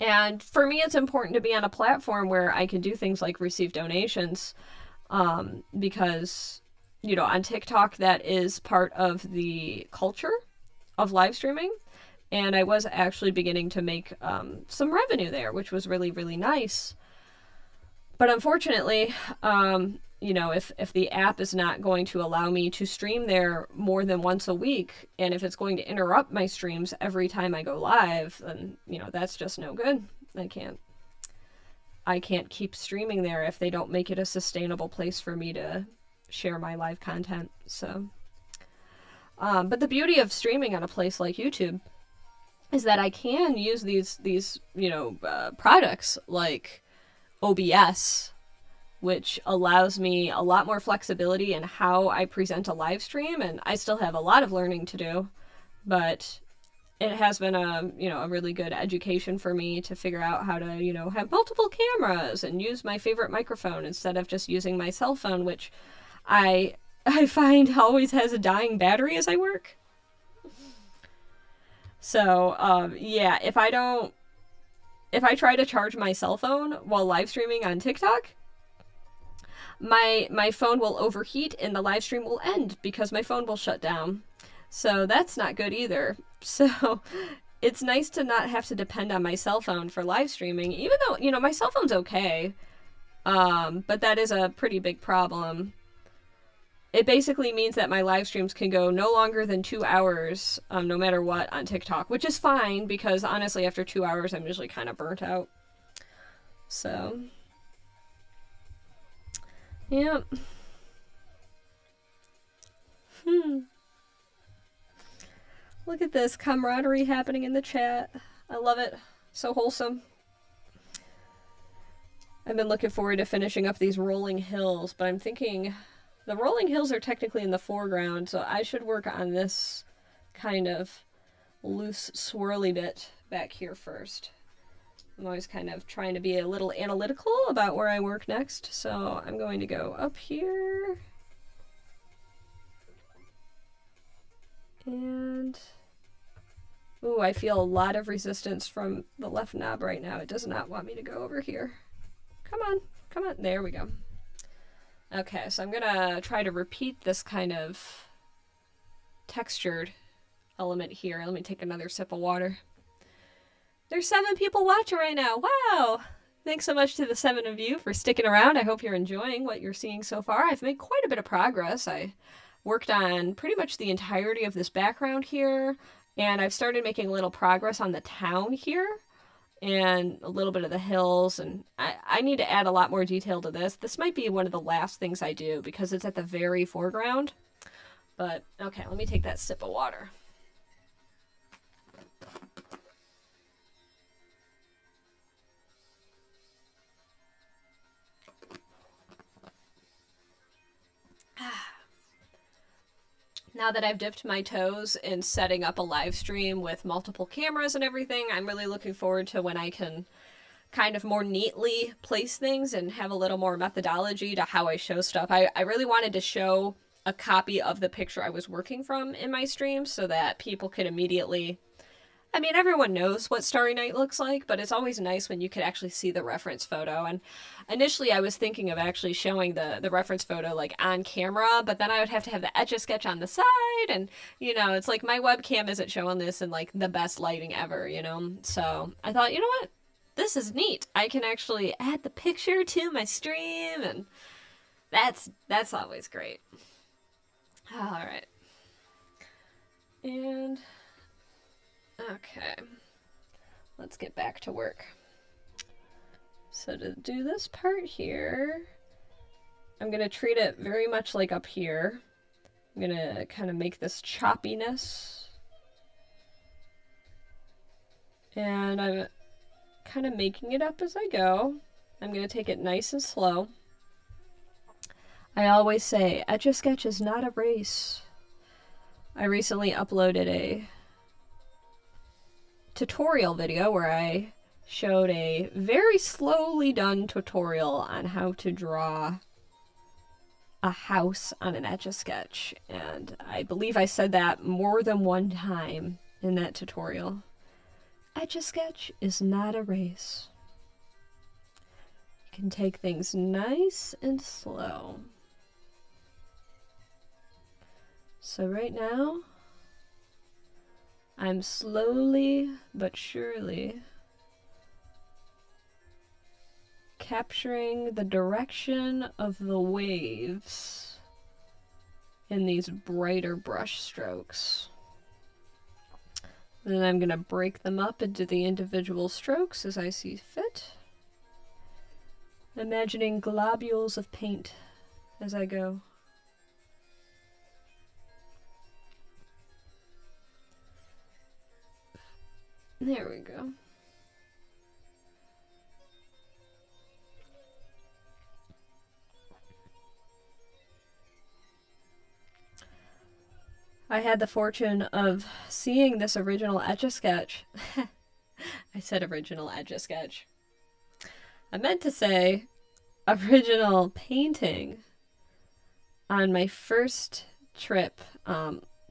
And for me, it's important to be on a platform where I can do things like receive donations, because, you know, on TikTok, that is part of the culture of live streaming. And I was actually beginning to make some revenue there, which was really, really nice. But unfortunately, you know, if the app is not going to allow me to stream there more than once a week, and if it's going to interrupt my streams every time I go live, then, you know, that's just no good. I can't keep streaming there if they don't make it a sustainable place for me to share my live content. So, but the beauty of streaming on a place like YouTube is that I can use these you know, products like OBS, which allows me a lot more flexibility in how I present a live stream, and I still have a lot of learning to do, but it has been a really good education for me to figure out how to, you know, have multiple cameras and use my favorite microphone instead of just using my cell phone, which I find always has a dying battery as I work. So, yeah, if I try to charge my cell phone while live streaming on TikTok, my phone will overheat and the live stream will end because my phone will shut down. So that's not good either. So it's nice to not have to depend on my cell phone for live streaming, even though, you know, my cell phone's okay. But that is a pretty big problem. It basically means that my live streams can go no longer than 2 hours, no matter what, on TikTok, which is fine because honestly, after 2 hours, I'm usually kind of burnt out. So, yeah. Look at this camaraderie happening in the chat. I love it. So wholesome. I've been looking forward to finishing up these rolling hills, but I'm thinking the rolling hills are technically in the foreground, so I should work on this kind of loose swirly bit back here first. I'm always kind of trying to be a little analytical about where I work next, so I'm going to go up here. And Ooh, I feel a lot of resistance from the left knob right now. It does not want me to go over here. Come on, come on. There we go. Okay, so I'm gonna try to repeat this kind of textured element here. Let me take another sip of water. There's 7 people watching right now. Wow! Thanks so much to the 7 of you for sticking around. I hope you're enjoying what you're seeing so far. I've made quite a bit of progress. I worked on pretty much the entirety of this background here, and I've started making a little progress on the town here and a little bit of the hills, and I need to add a lot more detail to this. This might be one of the last things I do because it's at the very foreground. But, okay, let me take that sip of water. Now that I've dipped my toes in setting up a live stream with multiple cameras and everything, I'm really looking forward to when I can kind of more neatly place things and have a little more methodology to how I show stuff. I really wanted to show a copy of the picture I was working from in my stream so that people could immediately... I mean, everyone knows what Starry Night looks like, but it's always nice when you could actually see the reference photo. And initially I was thinking of actually showing the reference photo like on camera, but then I would have to have the Etch A Sketch on the side, and you know, it's like my webcam isn't showing this in like the best lighting ever, you know? So I thought, you know what? This is neat. I can actually add the picture to my stream, and that's always great. All right. And okay, let's get back to work. So to do this part here, I'm going to treat it very much like up here. I'm going to kind of make this choppiness. And I'm kind of making it up as I go. I'm going to take it nice and slow. I always say, Etch A Sketch is not a race. I recently uploaded a tutorial video where I showed a very slowly done tutorial on how to draw a house on an Etch A Sketch, and I believe I said that more than one time in that tutorial. Etch A Sketch is not a race. You can take things nice and slow. So right now, I'm slowly but surely capturing the direction of the waves in these brighter brush strokes. Then I'm going to break them up into the individual strokes as I see fit, imagining globules of paint as I go. There we go. I had the fortune of seeing this original Etch A Sketch. I said original Etch A Sketch. I meant to say original painting on my first trip.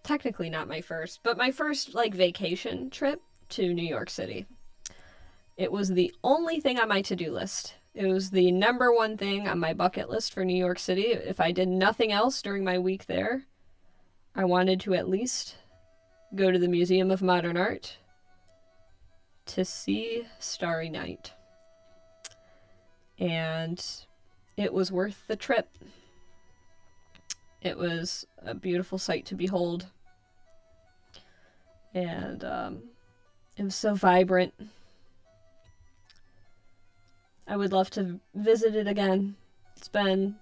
Technically not my first, but my first like vacation trip to New York City. It was the only thing on my to-do list. It was the #1 thing on my bucket list for New York City. If I did nothing else during my week there, I wanted to at least go to the Museum of Modern Art to see Starry Night. And it was worth the trip. It was a beautiful sight to behold. And it was so vibrant. I would love to visit it again. It's been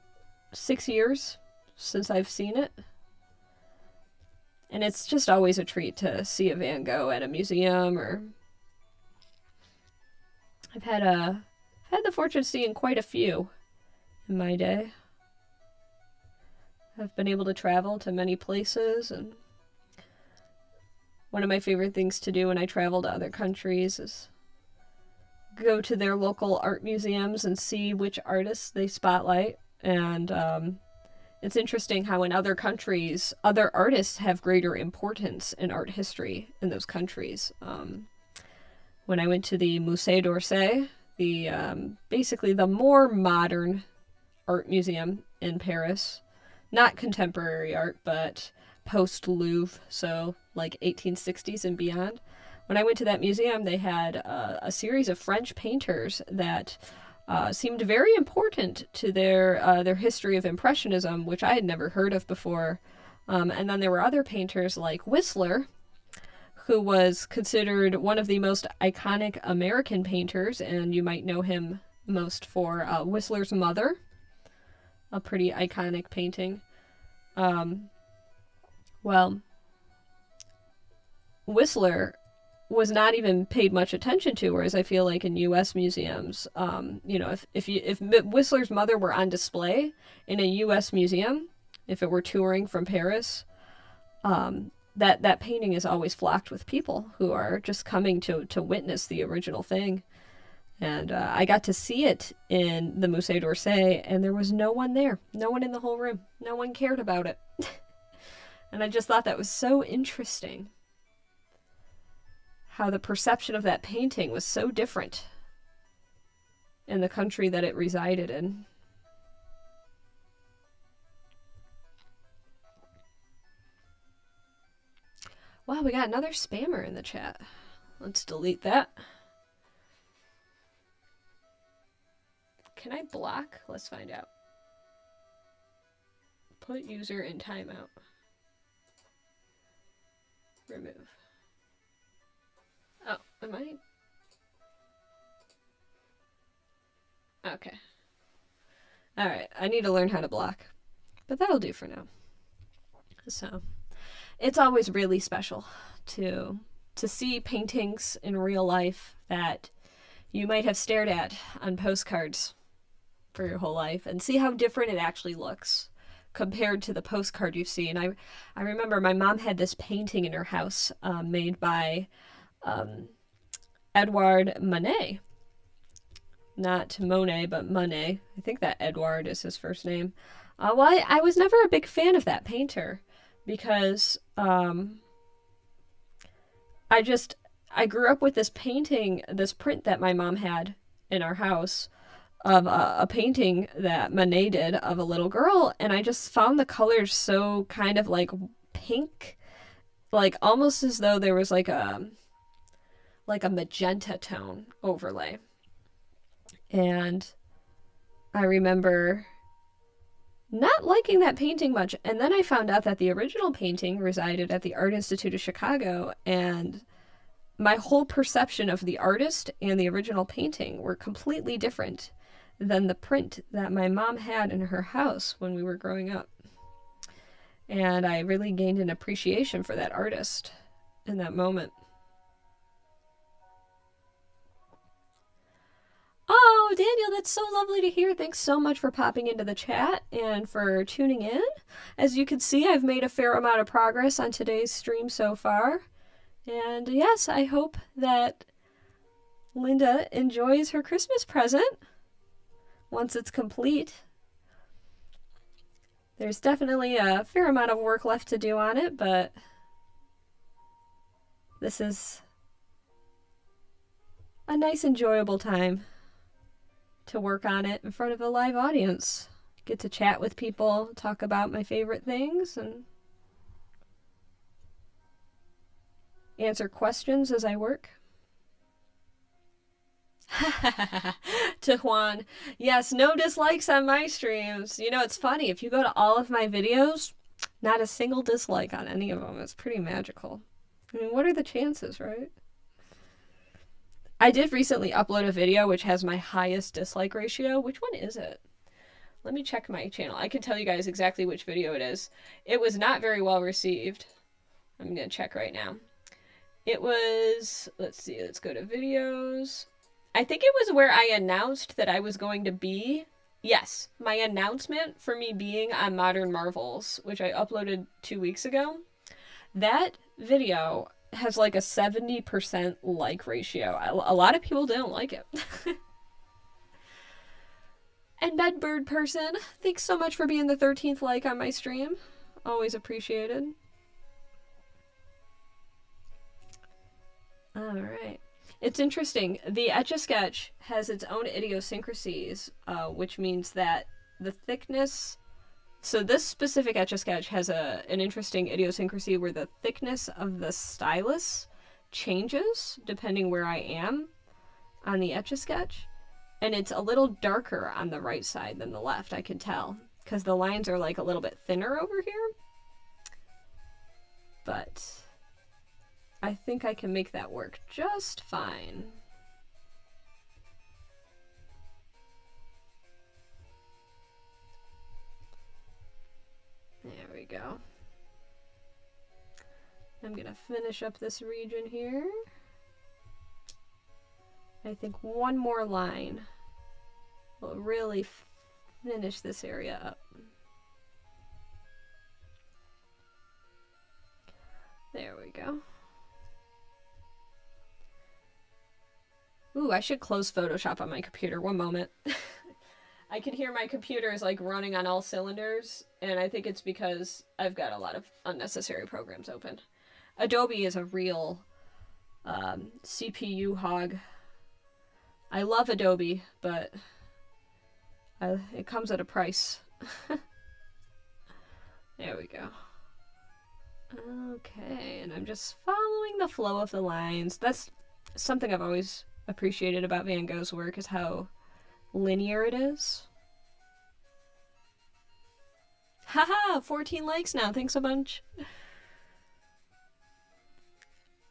6 years since I've seen it. And it's just always a treat to see a Van Gogh at a museum, or I've had the fortune of seeing quite a few in my day. I've been able to travel to many places, and one of my favorite things to do when I travel to other countries is go to their local art museums and see which artists they spotlight. And it's interesting how in other countries, other artists have greater importance in art history in those countries. When I went to the Musée d'Orsay, the basically the more modern art museum in Paris, not contemporary art, but post-Louvre, so like 1860s and beyond. When I went to that museum, they had a series of French painters that seemed very important to their history of Impressionism, which I had never heard of before. And then there were other painters like Whistler, who was considered one of the most iconic American painters, and you might know him most for Whistler's Mother, a pretty iconic painting. Well, Whistler was not even paid much attention to, whereas I feel like in U.S. museums, if Whistler's Mother were on display in a U.S. museum, if it were touring from Paris, that painting is always flocked with people who are just coming to witness the original thing. And I got to see it in the Musée d'Orsay, and there was no one there. No one in the whole room. No one cared about it. And I just thought that was so interesting. How the perception of that painting was so different in the country that it resided in. Wow, we got another spammer in the chat. Let's delete that. Can I block? Let's find out. Put user in timeout. Remove. Oh, am I? Okay. Alright, I need to learn how to block. But that'll do for now. So, it's always really special to see paintings in real life that you might have stared at on postcards for your whole life and see how different it actually looks compared to the postcard you've seen. I remember my mom had this painting in her house made by Edouard Manet. Not Monet, but Manet. I think that Edouard is his first name. Well, I was never a big fan of that painter because I grew up with this painting, this print that my mom had in our house of a painting that Manet did of a little girl, and I just found the colors so kind of like pink, like almost as though there was like a magenta tone overlay. And I remember not liking that painting much, and then I found out that the original painting resided at the Art Institute of Chicago, and my whole perception of the artist and the original painting were completely different than the print that my mom had in her house when we were growing up. And I really gained an appreciation for that artist in that moment. Oh, Daniel, that's so lovely to hear. Thanks so much for popping into the chat and for tuning in. As you can see, I've made a fair amount of progress on today's stream so far. And yes, I hope that Linda enjoys her Christmas present once it's complete. There's definitely a fair amount of work left to do on it, but this is a nice, enjoyable time to work on it in front of a live audience. Get to chat with people, talk about my favorite things, and answer questions as I work. To Juan, yes, no dislikes on my streams. You know, it's funny, if you go to all of my videos, not a single dislike on any of them. It's pretty magical. I mean, what are the chances, right? I did recently upload a video which has my highest dislike ratio. Which one is it? Let me check my channel. I can tell you guys exactly which video it is. It was not very well received. I'm going to check right now. It was, let's see, let's go to videos. I think it was where I announced that I was going to be, yes, my announcement for me being on Modern Marvels, which I uploaded 2 weeks ago. That video has like a 70% like ratio. A lot of people didn't like it. And Bedbird Person, thanks so much for being the 13th like on my stream. Always appreciated. Alright. It's interesting. The Etch A Sketch has its own idiosyncrasies, which means that the thickness... So this specific Etch A Sketch has an interesting idiosyncrasy where the thickness of the stylus changes depending where I am on the Etch A Sketch. And it's a little darker on the right side than the left, I can tell. Because the lines are like a little bit thinner over here. But I think I can make that work just fine. There we go. I'm gonna finish up this region here. I think one more line will really finish this area up. There we go. Ooh, I should close Photoshop on my computer. One moment. I can hear my computer is like running on all cylinders, and I think it's because I've got a lot of unnecessary programs open. Adobe is a real CPU hog. I love Adobe, but it comes at a price. There we go. Okay, and I'm just following the flow of the lines. That's something I've always appreciated about Van Gogh's work, is how linear it is. Haha, 14 likes now. Thanks a bunch.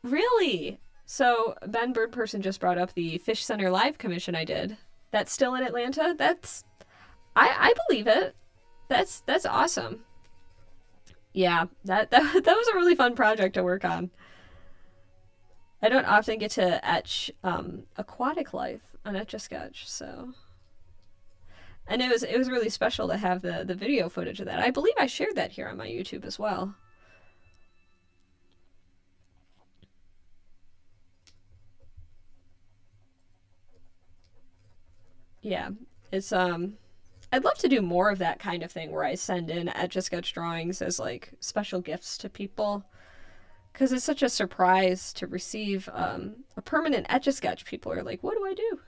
Really? So Ben Birdperson just brought up the Fish Center Live commission I did. That's still in Atlanta? That's... I believe it. That's awesome. Yeah, that was a really fun project to work on. I don't often get to etch aquatic life on Etch A Sketch, so... And it was really special to have the video footage of that. I believe I shared that here on my YouTube as well. Yeah, it's I'd love to do more of that kind of thing where I send in Etch A Sketch drawings as like special gifts to people, because it's such a surprise to receive a permanent Etch A Sketch. People are like, "What do I do?"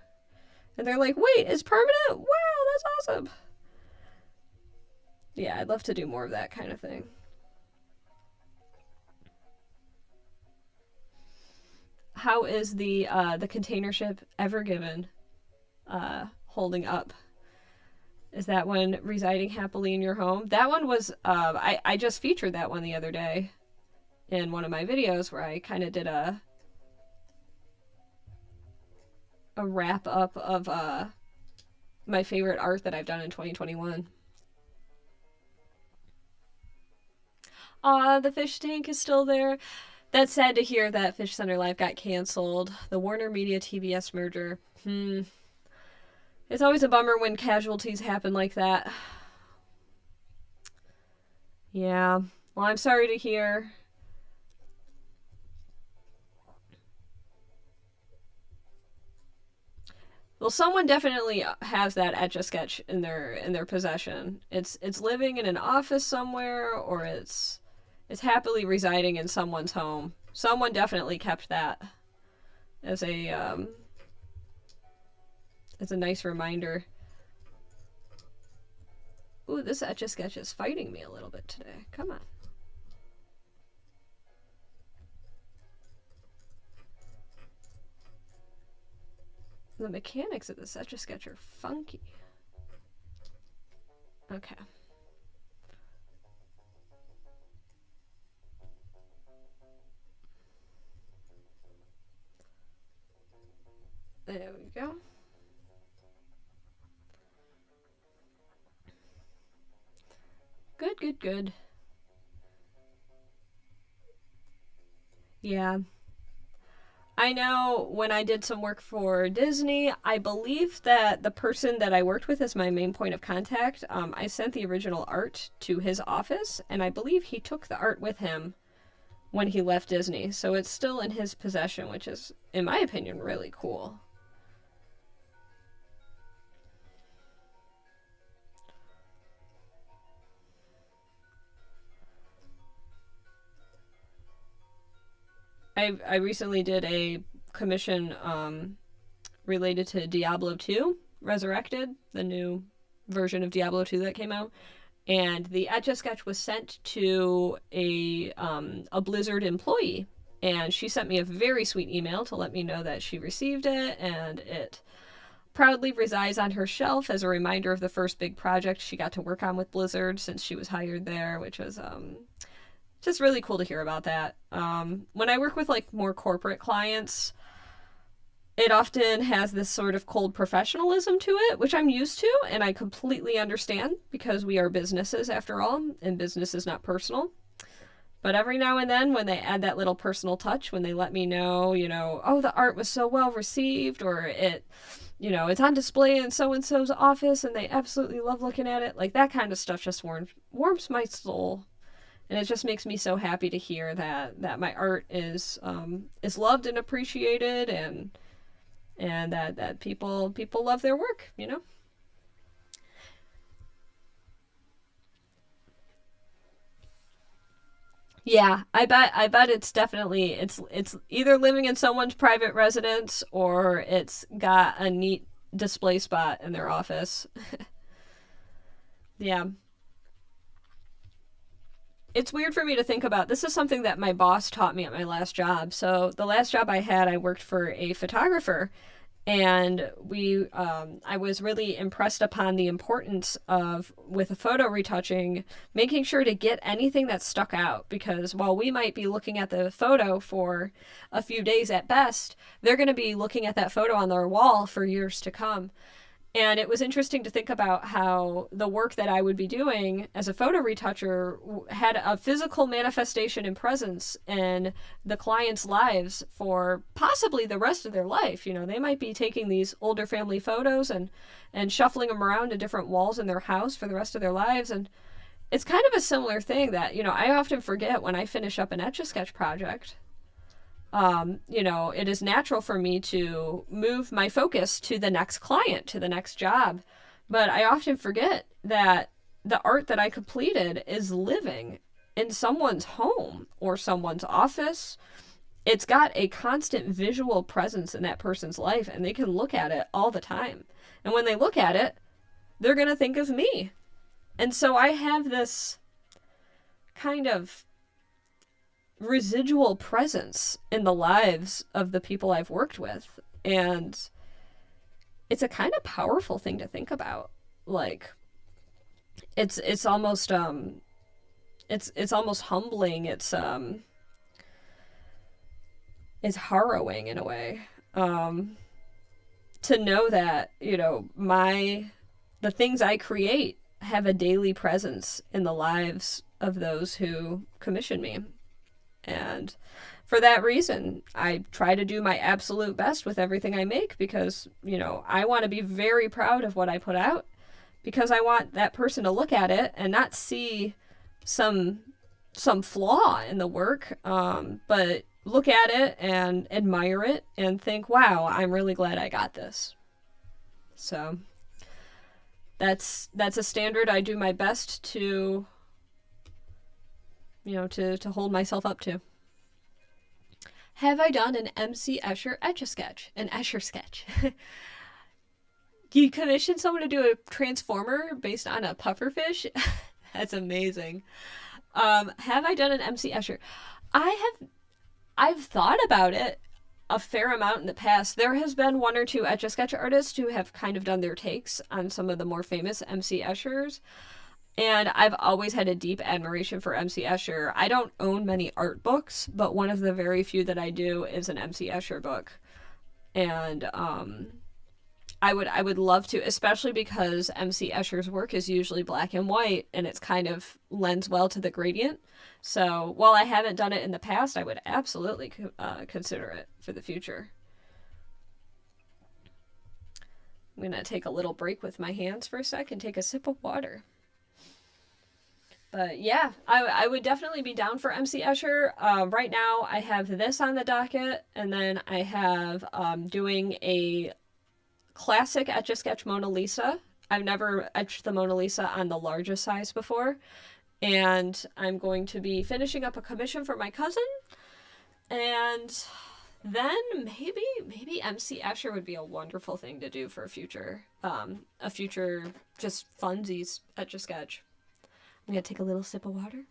And they're like, "Wait, it's permanent? Wow, that's awesome!" Yeah, I'd love to do more of that kind of thing. How is the container ship Ever Given holding up? Is that one residing happily in your home? That one was, I just featured that one the other day in one of my videos where I kind of did a wrap up of my favorite art that I've done in 2021. Aw, the fish tank is still there. That's sad to hear that Fish Center Live got canceled. The Warner Media TBS merger. It's always a bummer when casualties happen like that. Yeah. Well, I'm sorry to hear. Well, someone definitely has that Etch A Sketch in their possession. It's living in an office somewhere, or it's happily residing in someone's home. Someone definitely kept that as a nice reminder. Ooh, this Etch A Sketch is fighting me a little bit today. Come on. The mechanics of this Etch A Sketch are funky. Okay. There we go. Good, good, good. Yeah. I know when I did some work for Disney, I believe that the person that I worked with as my main point of contact, I sent the original art to his office, and I believe he took the art with him when he left Disney. So it's still in his possession, which is, in my opinion, really cool. I recently did a commission related to Diablo 2 Resurrected, the new version of Diablo 2 that came out. And the Etch A Sketch was sent to a Blizzard employee, and she sent me a very sweet email to let me know that she received it, and it proudly resides on her shelf as a reminder of the first big project she got to work on with Blizzard since she was hired there, which was just really cool to hear about that. When I work with like more corporate clients, it often has this sort of cold professionalism to it, which I'm used to, and I completely understand because we are businesses after all, and business is not personal. But every now and then, when they add that little personal touch, when they let me know, oh, the art was so well received, or it's on display in so-and-so's office, and they absolutely love looking at it, like that kind of stuff just warms my soul. And it just makes me so happy to hear that my art is loved and appreciated, and that people love their work, Yeah, I bet it's definitely it's either living in someone's private residence or it's got a neat display spot in their office. Yeah. It's weird for me to think about. This is something that my boss taught me at my last job. So the last job I had, I worked for a photographer, and I was really impressed upon the importance of, with a photo retouching, making sure to get anything that stuck out, because while we might be looking at the photo for a few days at best, they're going to be looking at that photo on their wall for years to come. And it was interesting to think about how the work that I would be doing as a photo retoucher had a physical manifestation and presence in the clients' lives for possibly the rest of their life. They might be taking these older family photos and shuffling them around to different walls in their house for the rest of their lives. And it's kind of a similar thing that, I often forget when I finish up an Etch A Sketch project. It is natural for me to move my focus to the next client, to the next job. But I often forget that the art that I completed is living in someone's home or someone's office. It's got a constant visual presence in that person's life, and they can look at it all the time. And when they look at it, they're going to think of me. And so I have this kind of residual presence in the lives of the people I've worked with, and it's a kind of powerful thing to think about. Like, it's almost it's almost humbling. It's harrowing in a way, to know that the things I create have a daily presence in the lives of those who commission me. And for that reason, I try to do my absolute best with everything I make, because, I want to be very proud of what I put out, because I want that person to look at it and not see some flaw in the work, but look at it and admire it and think, wow, I'm really glad I got this. So that's a standard I do my best to to hold myself up to. Have I done an MC Escher Etch A Sketch? An Escher sketch. You commissioned someone to do a transformer based on a pufferfish? That's amazing. Have I done an MC Escher? I've thought about it a fair amount in the past. There has been one or two Etch A Sketch artists who have kind of done their takes on some of the more famous MC Eschers. And I've always had a deep admiration for MC Escher. I don't own many art books, but one of the very few that I do is an MC Escher book. And I would love to, especially because MC Escher's work is usually black and white, and it's kind of lends well to the gradient. So while I haven't done it in the past, I would absolutely consider it for the future. I'm going to take a little break with my hands for a sec and take a sip of water. But yeah, I would definitely be down for MC Escher. Right now, I have this on the docket, and then I have doing a classic Etch A Sketch Mona Lisa. I've never etched the Mona Lisa on the largest size before, and I'm going to be finishing up a commission for my cousin, And then maybe MC Escher would be a wonderful thing to do for a future just funsies Etch A Sketch. I'm gonna take a little sip of water.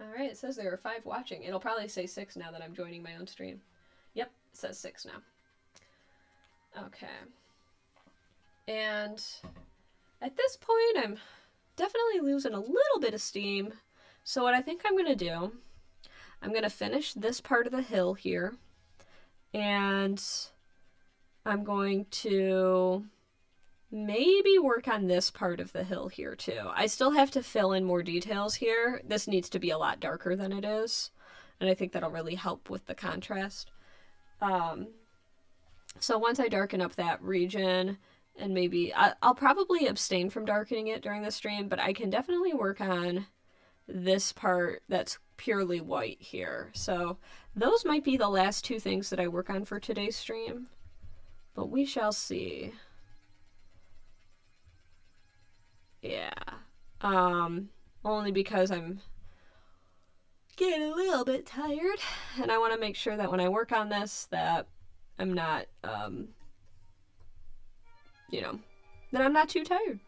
Alright, it says there are 5 watching. It'll probably say 6 now that I'm joining my own stream. Yep, it says 6 now. Okay. And at this point, I'm definitely losing a little bit of steam. So what I think I'm going to do, I'm going to finish this part of the hill here. And I'm going to maybe work on this part of the hill here too. I still have to fill in more details here. This needs to be a lot darker than it is. And I think that'll really help with the contrast. So once I darken up that region, and maybe I'll probably abstain from darkening it during the stream, but I can definitely work on this part that's purely white here. So those might be the last 2 things that I work on for today's stream, but we shall see. Yeah. Only because I'm getting a little bit tired, and I want to make sure that when I work on this that I'm not, that I'm not too tired.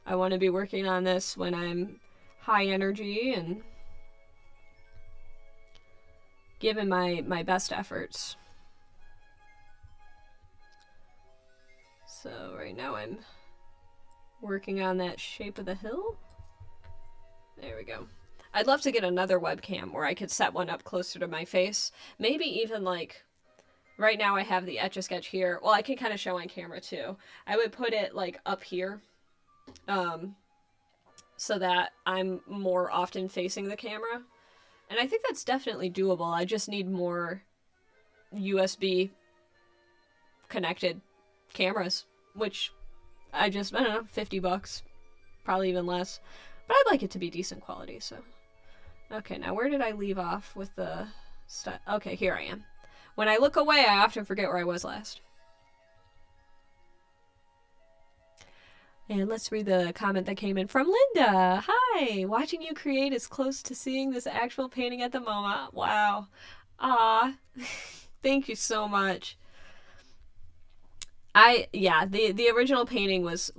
I want to be working on this when I'm high energy and giving my best efforts. So right now I'm working on that shape of the hill. There we go. I'd love to get another webcam where I could set one up closer to my face. Maybe even like, right now I have the Etch A Sketch here. Well, I can kind of show on camera too. I would put it like up here, so that I'm more often facing the camera. And I think that's definitely doable. I just need more USB connected cameras, which I don't know, $50, probably even less. But I'd like it to be decent quality, so. Okay, now where did I leave off with the stuff? Okay, here I am. When I look away, I often forget where I was last. And let's read the comment that came in from Linda. Hi! Watching you create is close to seeing this actual painting at the moment. Wow. Ah, thank you so much. The original painting was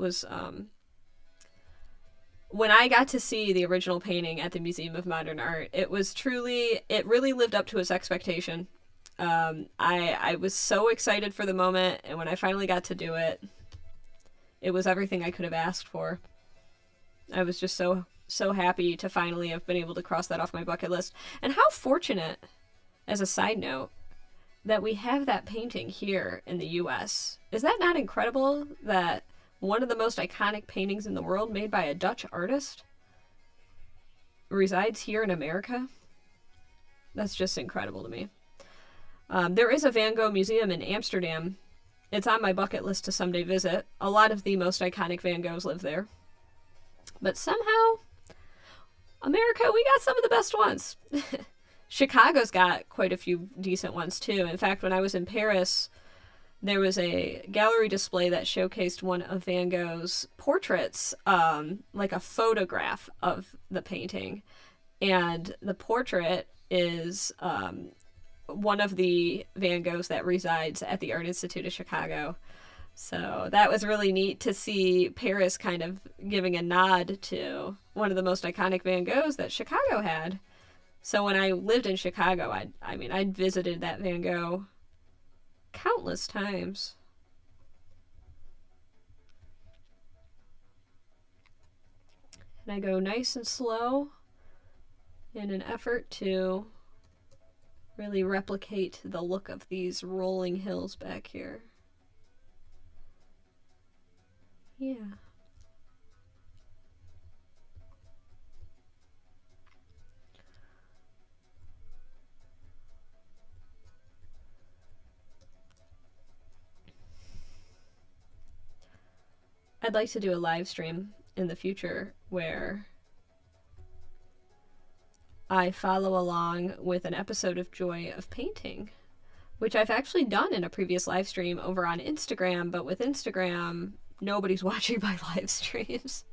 when I got to see the original painting at the Museum of Modern Art, it really lived up to its expectation. I was so excited for the moment, and when I finally got to do it, it was everything I could have asked for. I was just so happy to finally have been able to cross that off my bucket list. And how fortunate, as a side note, that we have that painting here in the US. Is that not incredible that one of the most iconic paintings in the world, made by a Dutch artist, resides here in America? That's just incredible to me. There is a Van Gogh museum in Amsterdam. It's on my bucket list to someday visit. A lot of the most iconic Van Goghs live there. But somehow, America, we got some of the best ones. Chicago's got quite a few decent ones too. In fact, when I was in Paris, there was a gallery display that showcased one of Van Gogh's portraits, like a photograph of the painting. And the portrait is one of the Van Goghs that resides at the Art Institute of Chicago. So that was really neat to see Paris kind of giving a nod to one of the most iconic Van Goghs that Chicago had. So when I lived in Chicago, I'd visited that Van Gogh countless times. And I go nice and slow in an effort to really replicate the look of these rolling hills back here. Yeah. I'd like to do a live stream in the future where I follow along with an episode of Joy of Painting, which I've actually done in a previous live stream over on Instagram, but with Instagram, nobody's watching my live streams.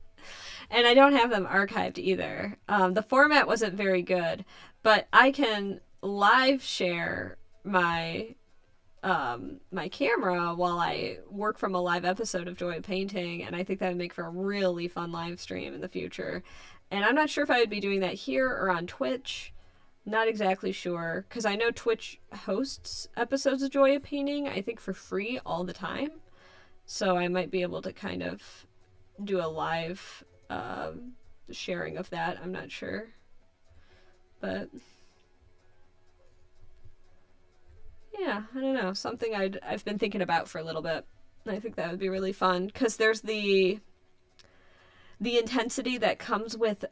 And I don't have them archived either. The format wasn't very good, but I can live share my my camera while I work from a live episode of Joy of Painting, and I think that would make for a really fun live stream in the future. And I'm not sure if I would be doing that here or on Twitch. Not exactly sure, because I know Twitch hosts episodes of Joy of Painting, I think for free all the time. So I might be able to kind of do a live sharing of that. I'm not sure. But yeah, I don't know. Something I've been thinking about for a little bit. I think that would be really fun, because there's the intensity that comes with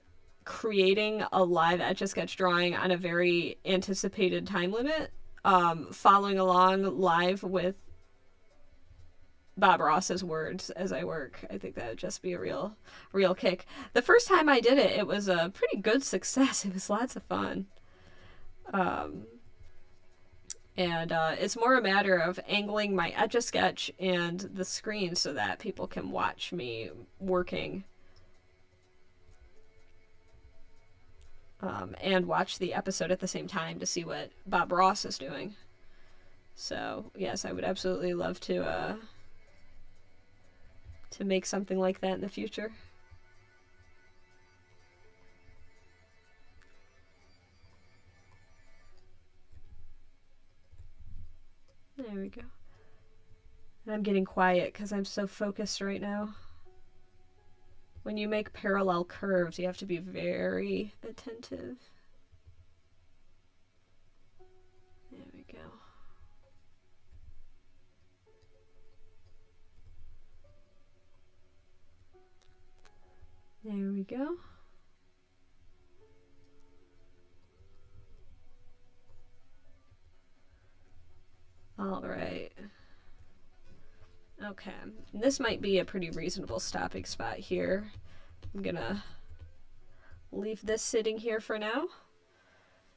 creating a live Etch A Sketch drawing on a very anticipated time limit, following along live with Bob Ross's words as I work. I think that would just be a real kick. The first time I did it, it was a pretty good success. It was lots of fun. And it's more a matter of angling my Etch A Sketch and the screen so that people can watch me working. And watch the episode at the same time to see what Bob Ross is doing. So, yes, I would absolutely love to make something like that in the future. There we go. And I'm getting quiet because I'm so focused right now. When you make parallel curves, you have to be very attentive. There we go. There we go. All right. Okay, this might be a pretty reasonable stopping spot here. I'm gonna leave this sitting here for now.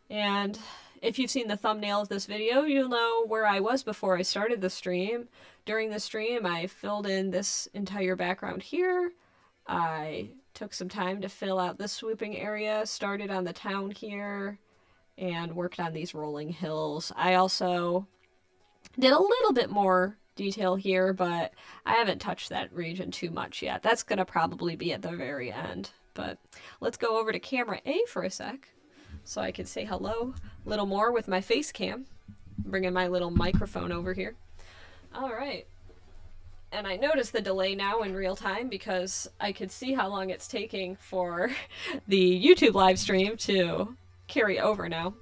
And if you've seen the thumbnail of this video, you'll know where I was before I started the stream. During the stream, I filled in this entire background here. I took some time to fill out this swooping area, started on the town here, and worked on these rolling hills. I also did a little bit more detail here, but I haven't touched that region too much yet. That's gonna probably be at the very end. But let's go over to camera A for a sec so I can say hello a little more with my face cam. Bringing my little microphone over here. All right. And I notice the delay now in real time because I could see how long it's taking for the YouTube live stream to carry over now.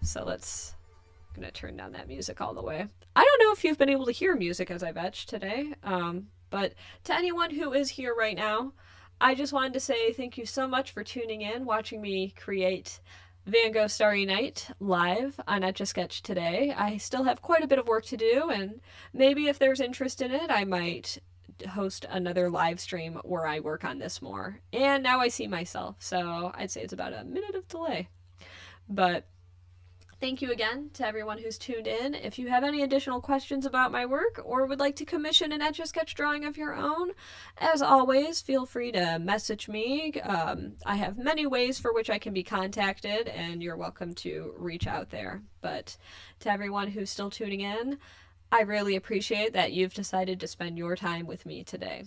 So I'm gonna turn down that music all the way. I don't know if you've been able to hear music as I've etched today, but to anyone who is here right now, I just wanted to say thank you so much for tuning in, watching me create Van Gogh Starry Night live on Etch A Sketch today. I still have quite a bit of work to do, and maybe if there's interest in it, I might host another live stream where I work on this more. And now I see myself, so I'd say it's about a minute of delay. But thank you again to everyone who's tuned in. If you have any additional questions about my work or would like to commission an Etch A Sketch drawing of your own, as always, feel free to message me. I have many ways for which I can be contacted, and you're welcome to reach out there. But to everyone who's still tuning in, I really appreciate that you've decided to spend your time with me today.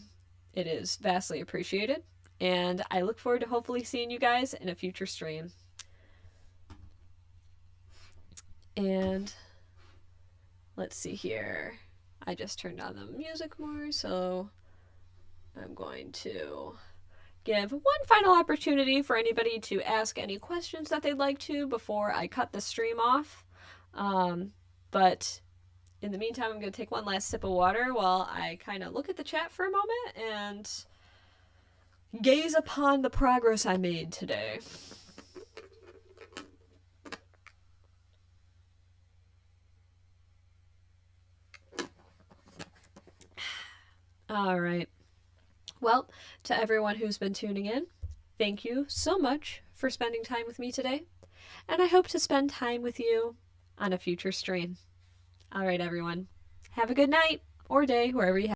It is vastly appreciated, and I look forward to hopefully seeing you guys in a future stream. And let's see here. I just turned on the music more, so I'm going to give one final opportunity for anybody to ask any questions that they'd like to before I cut the stream off. But in the meantime, I'm going to take one last sip of water while I kind of look at the chat for a moment and gaze upon the progress I made today. All right. Well, to everyone who's been tuning in, thank you so much for spending time with me today, and I hope to spend time with you on a future stream. All right, everyone. Have a good night or day, wherever you